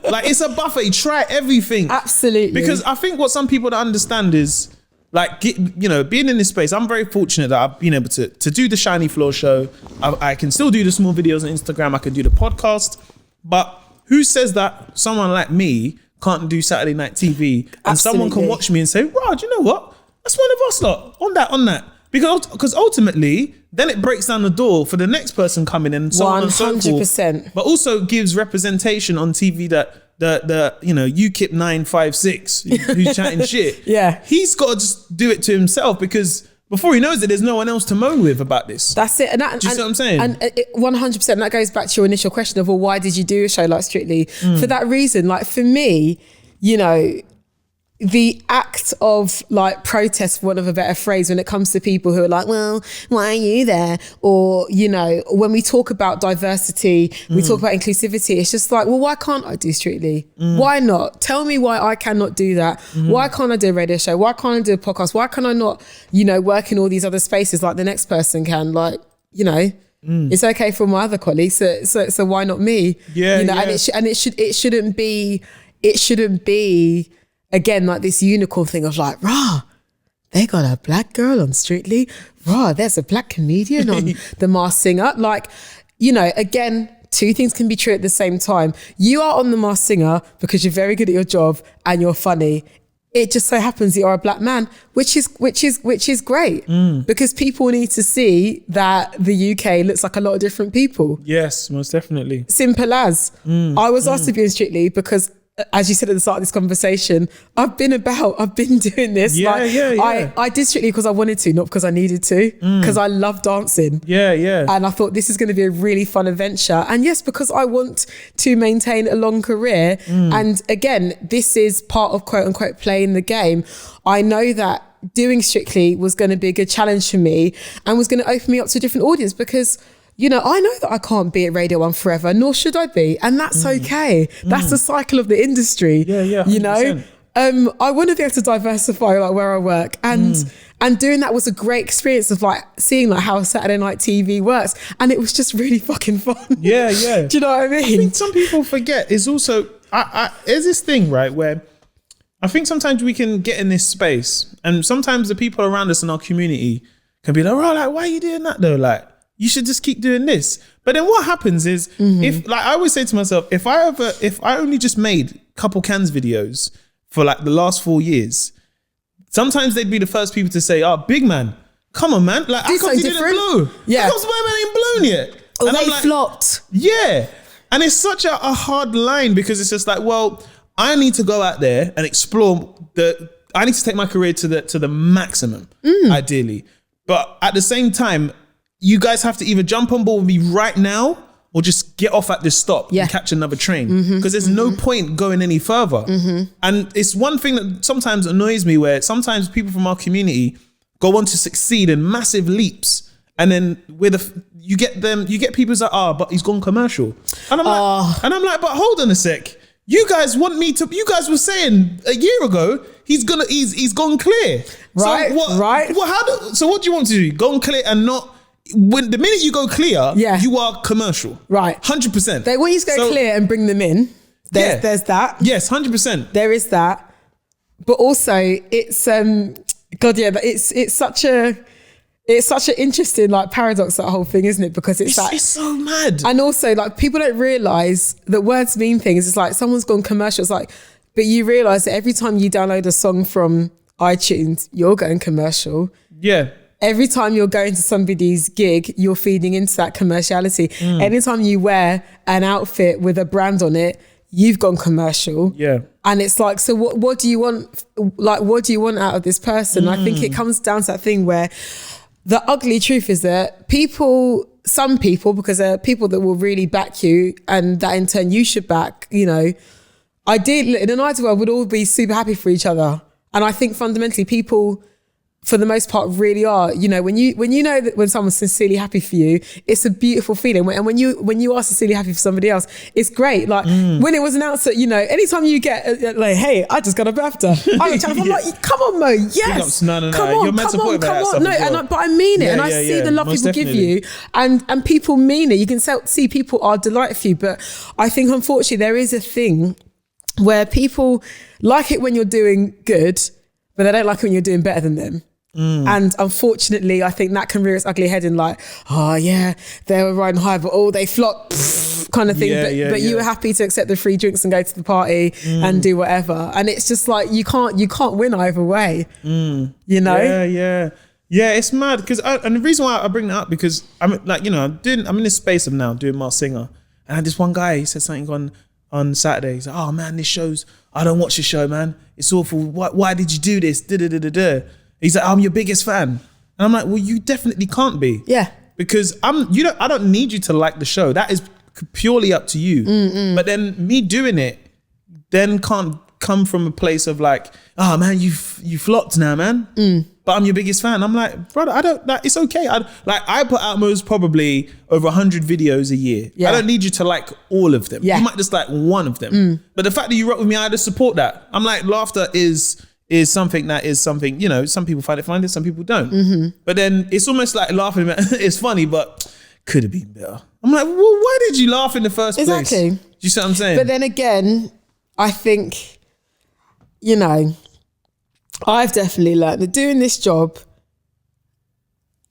Like, it's a buffet. Try everything. Absolutely. Because I think what some people don't understand is, like, being in this space, I'm very fortunate that I've been able to do the Shiny Floor show. I can still do the small videos on Instagram. I can do the podcast. But who says that someone like me can't do Saturday night TV and Absolutely. someone can watch me and say, Raj, you know what? That's one of us lot. On that. Because ultimately, then it breaks down the door for the next person coming in, and so on and so forth. 100%. But also gives representation on TV that the UKIP 956 who's chatting shit. Yeah. He's got to just do it to himself, because before he knows it, there's no one else to moan with about this. That's it. And that, do you see what I'm saying? And 100%. That goes back to your initial question of, well, why did you do a show like Strictly? For that reason. Like, for me, the act of like protest, for want of a better phrase, when it comes to people who are like, well, why are you there? Or, when we talk about diversity, we talk about inclusivity, it's just like, well, why can't I do Strictly? Why not? Tell me why I cannot do that. Why can't I do a radio show? Why can't I do a podcast? Why can I not, work in all these other spaces like the next person can? Like, it's okay for my other colleagues, so why not me? Yeah. And it shouldn't be again, like this unicorn thing of like, rah, they got a black girl on Strictly. Rah, there's a black comedian on The Masked Singer. Like, again, two things can be true at the same time. You are on The Masked Singer because you're very good at your job and you're funny. It just so happens that you're a black man, which is great, because people need to see that the UK looks like a lot of different people. Yes, most definitely. Simple as. I was asked to be in Strictly because, as you said at the start of this conversation, I've been doing this. I did Strictly because I wanted to, not because I needed to, because I love dancing. Yeah. And I thought this is going to be a really fun adventure. And yes, because I want to maintain a long career. And again, this is part of quote unquote playing the game. I know that doing Strictly was going to be a good challenge for me and was going to open me up to a different audience, because I know that I can't be at Radio 1 forever, nor should I be. And that's okay. That's the cycle of the industry. Yeah. 100%. I want to be able to diversify like where I work. And doing that was a great experience of like seeing like how Saturday night TV works. And it was just really fucking fun. Yeah. Do you know what I mean? I think some people forget is also, there's this thing, right, where I think sometimes we can get in this space and sometimes the people around us in our community can be like, oh, like, why are you doing that though? Like, you should just keep doing this. But then what happens is, if, like, I always say to myself, if I only just made a couple cans videos for like the last 4 years, sometimes they'd be the first people to say, oh, big man, come on, man. Like, how come you didn't blow? Yeah. How come my man ain't blown yet? Or and they I'm like, flopped. Yeah. And it's such a hard line, because it's just like, well, I need to go out there and explore I need to take my career to the maximum, ideally. But at the same time, you guys have to either jump on board with me right now or just get off at this stop and catch another train, because there's no point going any further. And it's one thing that sometimes annoys me, where sometimes people from our community go on to succeed in massive leaps, and then you get people who's like, but he's gone commercial. And I'm like, but hold on a sec. You guys were saying a year ago, he's gone clear. Right, so what, right. So what do you want to do? Gone clear and not... When the minute you go clear, you are commercial. Right. 100%. They want you to go clear and bring them in. There's that. Yes, 100%. There is that. But also it's it's such an interesting like paradox, that whole thing, isn't it? Because it's so mad. And also like people don't realise that words mean things. It's like someone's gone commercial. It's like, but you realise that every time you download a song from iTunes, you're going commercial. Yeah. Every time you're going to somebody's gig, you're feeding into that commerciality. Anytime you wear an outfit with a brand on it, you've gone commercial. Yeah. And it's like, so what do you want? Like, what do you want out of this person? I think it comes down to that thing where the ugly truth is that some people, because there are people that will really back you and that in turn you should back, in an ideal world, we'd all be super happy for each other. And I think fundamentally people for the most part, really are. You know, when you know that when someone's sincerely happy for you, it's a beautiful feeling. And when you are sincerely happy for somebody else, it's great. Like when it was announced that, you know, anytime you get like, hey, I just got a BAFTA, I'm like, come on, Mo, yes, no, come on, you're meant to come on, about that stuff no, as well. but I mean it, and I see the love people give you, and people mean it. You can see people are delighted for you, but I think unfortunately there is a thing where people like it when you're doing good, but they don't like it when you're doing better than them. And unfortunately, I think that can rear its ugly head in like, oh yeah, they were riding high, but they flopped kind of thing. But you were happy to accept the free drinks and go to the party and do whatever. And it's just like, you can't win either way, you know? Yeah, it's mad because and the reason why I bring that up because I'm like, you know, I'm in this space of now doing Masked Singer, and I had this one guy, he said something on Saturday. He's like, oh man, this show's, I don't watch the show, man. It's awful. Why did you do this? He's like, I'm your biggest fan. And I'm like, well, you definitely can't be. Yeah. Because I don't need you to like the show. That is purely up to you. But then me doing it then can't come from a place of like, oh man, you flopped now, man. But I'm your biggest fan. I'm like, brother, it's okay. I put out most probably over 100 videos a year. Yeah. I don't need you to like all of them. Yeah. You might just like one of them. But the fact that you rock with me, I just support that. I'm like, laughter is something, you know, some people find it funny, some people don't. But then it's almost like laughing, it's funny, but could have been better. I'm like, well, why did you laugh in the first place? Exactly. Do you see what I'm saying? But then again, I think, you know, I've definitely learned that doing this job,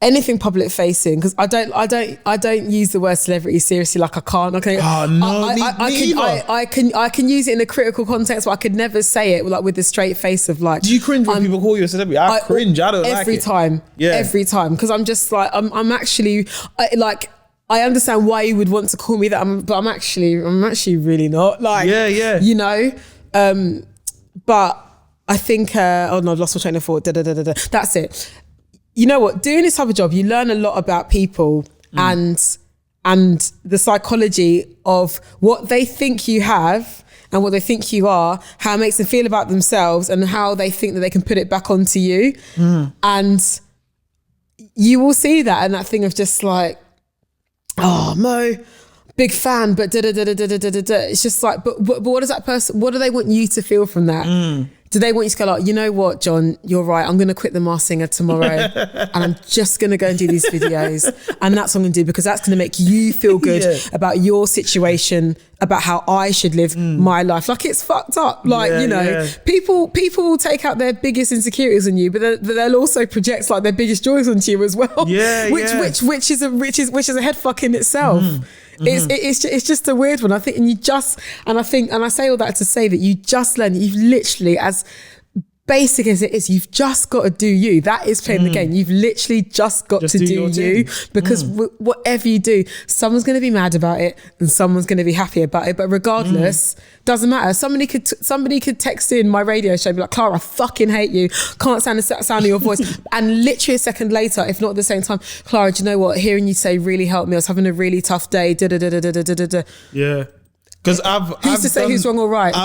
anything public facing, because I don't use the word celebrity seriously, like I can't. Okay. Oh no, I can use it in a critical context, but I could never say it like with a straight face of like. Do you cringe when people call you a celebrity? I cringe. I don't like it. Every time, because I'm just like I'm actually like. I understand why you would want to call me that, but I'm actually really not. Like, you know, but I think, oh no, I've lost my train of thought. That's it. You know what? Doing this type of job, you learn a lot about people and the psychology of what they think you have and what they think you are, how it makes them feel about themselves, and how they think that they can put it back onto you. And you will see that, and that thing of just like, oh, Mo, big fan, but it's just like, but what does that person, what do they want you to feel from that? Do they want you to go like, you know what, John, you're right, I'm going to quit the Masked Singer tomorrow and I'm just going to go and do these videos, and that's what I'm going to do because that's going to make you feel good about your situation, about how I should live my life. Like, it's fucked up. Like, you know, people will take out their biggest insecurities on you, but they'll also project like their biggest joys onto you as well. Which is a head fuck in itself. It's just a weird one. I think, and I say all that to say that you just learn, you've literally, as basic as it is, you've just got to do you. That is playing the game. You've literally just got to do you, because whatever you do, someone's going to be mad about it and someone's going to be happy about it. But regardless, doesn't matter. Somebody could text in my radio show and be like, Clara, I fucking hate you. Can't stand the sound of your voice. And literally a second later, if not at the same time, Clara, do you know what? Hearing you say really helped me. I was having a really tough day. Yeah. Because Who's to say who's wrong or right?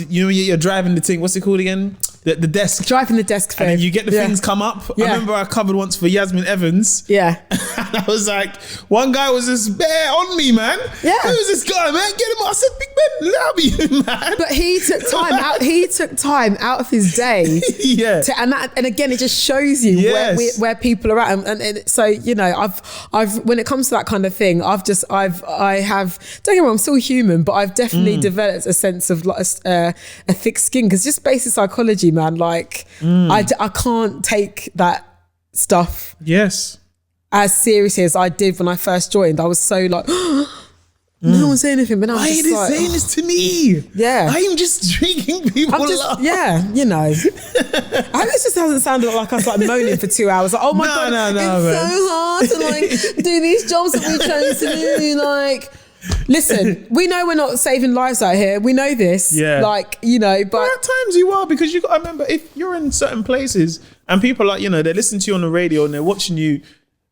You know, you're driving the thing. What's it called again? The desk. Driving the desk phone. And then you get the things come up. I remember I covered once for Yasmin Evans. Yeah. And I was like, one guy was just bare on me, man. Yeah. Who's this guy, man? Get him out. I said, Big Ben, allow me, man. But he took time out. He took time out of his day. And again, it just shows you where people are at. And so, you know, I've when it comes to that kind of thing, I have. Don't get me wrong, I'm still human, but I've definitely developed a sense of like a thick skin, because just basic psychology, man, like I can't take that stuff as seriously as I did when I first joined. I was so like, no one say anything, but now I'm just like, saying this to me? Yeah, I'm just drinking people up. Yeah, you know. I hope this just hasn't sounded like us like moaning for 2 hours. Like, oh my god, it's man. So hard to like do these jobs that we chose to do. Like, listen, we know we're not saving lives out here. We know this. Yeah. Like, you know, but at times you are, because you got to remember, if you're in certain places and people like, you know, they listen to you on the radio and they're watching you,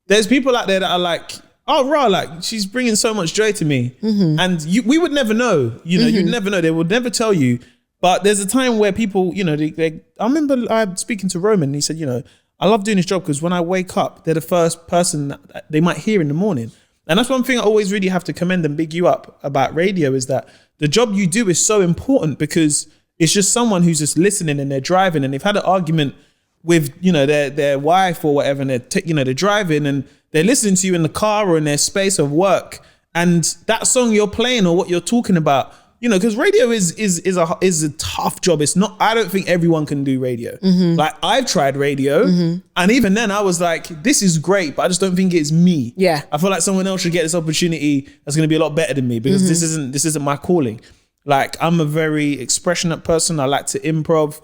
there's people out there that are like, oh, rah, like, she's bringing so much joy to me. And we would never know, you know, you'd never know. They would never tell you. But there's a time where people, you know, I remember speaking to Roman and he said, you know, I love doing this job because when I wake up, they're the first person that they might hear in the morning. And that's one thing I always really have to commend and big you up about radio is that the job you do is so important because it's just someone who's just listening and they're driving and they've had an argument with, you know, their wife or whatever, and they're driving and they're listening to you in the car or in their space of work. And that song you're playing or what you're talking about, you know, because radio is a tough job. It's not, I don't think everyone can do radio. Like I've tried radio and even then I was like, this is great, but I just don't think it's me. Yeah. I feel like someone else should get this opportunity that's going to be a lot better than me because this isn't my calling. Like I'm a very expressionate person. I like to improv.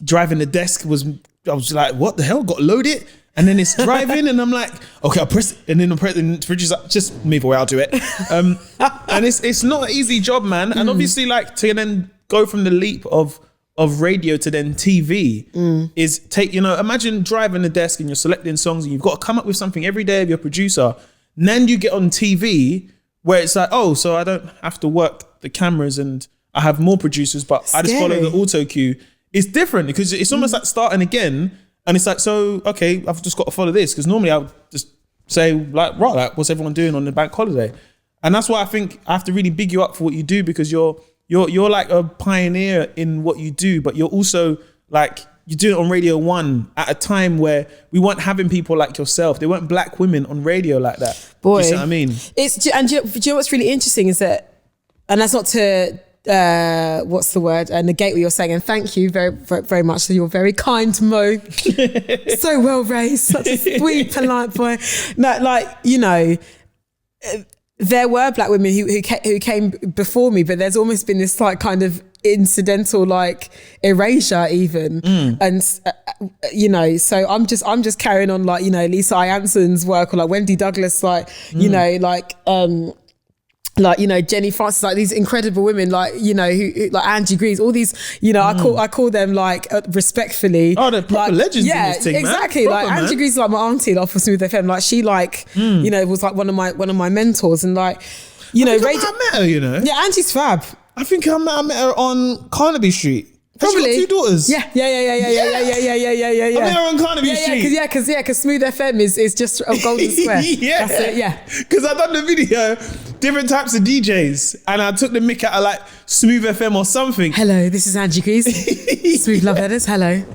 Driving the desk I was like, what the hell? Got loaded? And then it's driving and I'm like, okay, I'll press it. And then the producer's like, just move away, I'll do it. And it's not an easy job, man. And obviously like to then go from the leap of radio to then TV is imagine driving the desk and you're selecting songs and you've got to come up with something every day of your producer. And then you get on TV where it's like, oh, so I don't have to work the cameras and I have more producers, but I just follow the auto cue. It's different because it's almost like starting again. And it's like, so, okay, I've just got to follow this. Because normally I would just say like, right, like, what's everyone doing on the bank holiday? And that's why I think I have to really big you up for what you do because you're like a pioneer in what you do, but you're also like, you do it on Radio 1 at a time where we weren't having people like yourself. There weren't black women on radio like that. Boy. Do you see what I mean? Do you know what's really interesting is that, and that's not to, what's the word? Negate what you're saying. And thank you very, very, very much. So you're very kind, Mo. So well raised, such a sweet, polite boy. No, like, you know, there were black women who came before me, but there's almost been this like kind of incidental like erasure even. And you know, so I'm just carrying on like, you know, Lisa Anson's work or like Wendy Douglas, like, you know, like, you know, Jenny Francis, like these incredible women, like, you know, who like Angie Greaves, all these, you know, I call them like respectfully. Oh, they're proper legends in this thing, exactly. Man. Proper, like Angie Greaves is like my auntie off of Smooth FM. Like she like, you know, was like one of my mentors and like, you know, I met her, you know. Yeah, Angie's fab. I think I met her on Carnaby Street. Probably. She got 2 daughters. Yeah. I met her on Carnaby Street. Because Smooth FM is just a Golden Square. Yeah. That's it, yeah. Because I done the video, different types of DJs, and I took the mick out of like Smooth FM or something. Hello, this is Angie Greaves. Smooth Love Letters, hello. And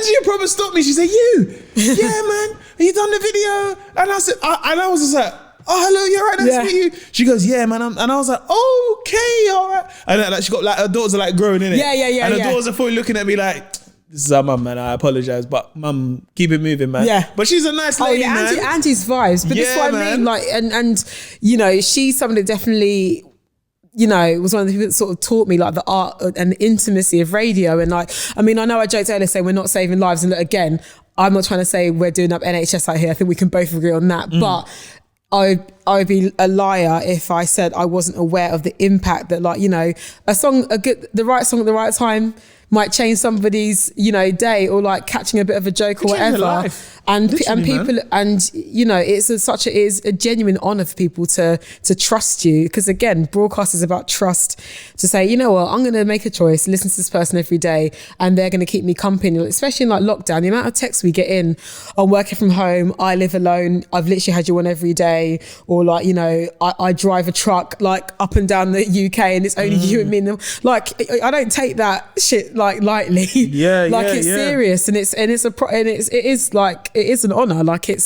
she probably stopped me. She said, you? Yeah, man. Have you done the video? And I said, and I was just like, oh, hello, you're right, nice to meet you. She goes, yeah, man. And I was like, okay, all right. And like, she got like, her daughters are like growing in it. Yeah. And her daughters are fully looking at me like, this is our mum, man. I apologize, but mum, keep it moving, man. Yeah. But she's a nice lady, man. Angie's vibes. But this is what I mean. Like, and you know, she's someone that definitely, you know, was one of the people that sort of taught me like the art and the intimacy of radio. And like, I mean, I know I joked earlier saying we're not saving lives. And look, again, I'm not trying to say we're doing up NHS out here. I think we can both agree on that. But I would be a liar if I said I wasn't aware of the impact that, like, you know, the right song at the right time might change somebody's, you know, day, or like catching a bit of a joke or whatever. And people, man. And you know, it is a genuine honor for people to trust you, because again, broadcast is about trust. To say, you know what, I'm going to make a choice, listen to this person every day, and they're going to keep me company. Especially in like lockdown, the amount of texts we get in on working from home. I live alone. I've literally had you on every day, or like, you know, I drive a truck like up and down the UK, and it's only you and me. And like, I don't take that shit like lightly. It's serious, and it is an honor. Like it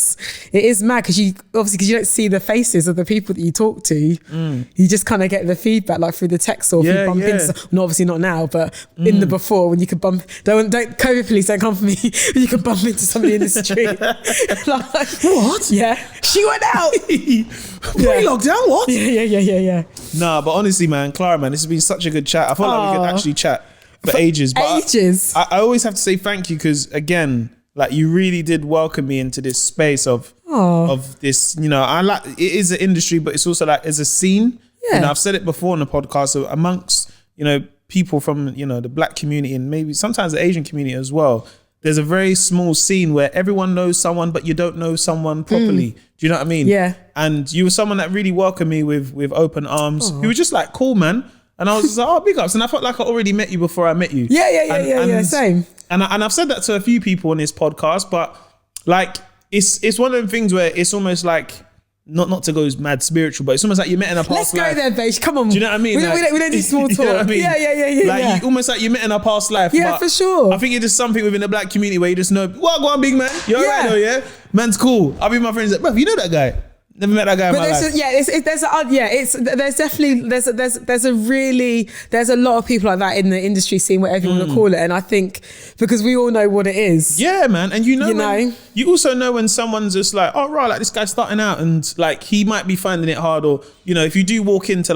is mad, because you don't see the faces of the people that you talk to. You just kind of get the feedback like through the text, or if you bump into, no, obviously not now, but in the before, when you could bump, don't COVID police, don't come for me, when you can bump into somebody in the street. Like, what? Yeah, she went out. Pre-lockdown, what? Yeah. Nah, but honestly, man, Clara, man, this has been such a good chat. I felt like we could actually chat for ages. But I always have to say thank you, because again, like, you really did welcome me into this space of this, you know, I like, it is an industry, but it's also like, as a scene. Yeah. You know, I've said it before on the podcast, so amongst, you know, people from, you know, the black community and maybe sometimes the Asian community as well, there's a very small scene where everyone knows someone, but you don't know someone properly. Do you know what I mean? Yeah. And you were someone that really welcomed me with open arms. You were just like, cool, man. And I was just like, oh, big ups. And I felt like I already met you before I met you. Yeah, same. And I've said that to a few people on this podcast, but like, it's one of them things where it's almost like, not to go mad spiritual, but it's almost like you met in a past life. Let's go there, babe. Come on. Do you know what I mean? We don't do small talk. You know what I mean? Yeah. Like, almost like you met in a past life. Yeah, but for sure. I think it's just something within the black community where you just know, well, go on, big man. You're alright though, yeah? Man's cool. I'll be with my friends like, bro, you know that guy? Never met that guy in my life. There's a lot of people like that in the industry scene, whatever you want to call it. And I think because we all know what it is. Yeah, man. And you also know when someone's just like, oh, right, like this guy's starting out and like he might be finding it hard, or, you know, if you do walk into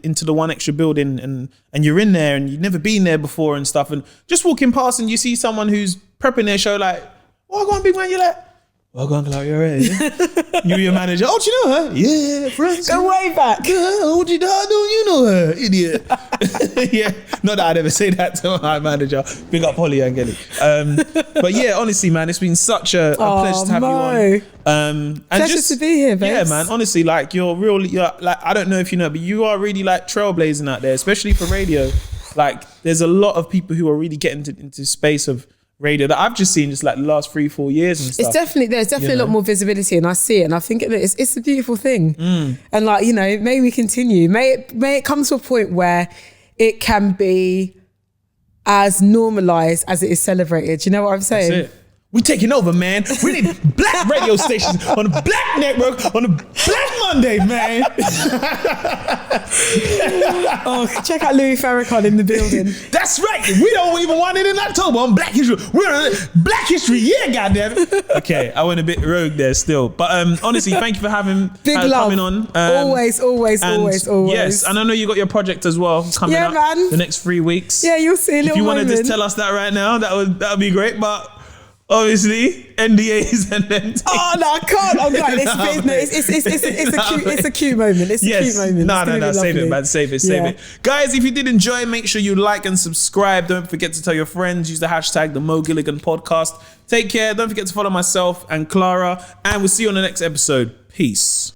into the one extra building and you're in there and you've never been there before and stuff, and just walking past and you see someone who's prepping their show like, oh, go on, big man, you're like, well, go on, Clara, you're right. Yeah? You your manager. Oh, do you know her? Yeah, friends. Go way back. Yeah, how do you know her? Idiot. Yeah, not that I'd ever say that to my manager. Big up Holly and Gelly. But yeah, honestly, man, it's been such a pleasure to have you on. And pleasure to be here, babes. Yeah, man, honestly, like you're like, I don't know if you know, but you are really like trailblazing out there, especially for radio. Like there's a lot of people who are really getting into space of radio that I've just seen just like the last 3-4 years and stuff. There's definitely a lot more visibility, and I see it, and I think it's a beautiful thing. And like, you know, may we continue. May it come to a point where it can be as normalized as it is celebrated. You know what I'm saying? That's it. We taking over, man. We need black radio stations on a black network on a black Monday, man. Oh, check out Louis Farrakhan in the building. That's right. We don't even want it in October on Black History. We're on Black History, yeah, goddammit. Okay, I went a bit rogue there still. But honestly, thank you for coming on. Always. Yes, and I know you got your project as well coming up man. the next 3 weeks. Yeah, you'll see a little If you want to moment. just tell us that right now, that would be great. But obviously, NDAs and then. Oh no, I can't. I'm like, it's a cute moment. It's a cute moment. No, save it, man. Save it. Guys, if you did enjoy, make sure you like and subscribe. Don't forget to tell your friends. Use the hashtag the Mo Gilligan Podcast. Take care. Don't forget to follow myself and Clara, and we'll see you on the next episode. Peace.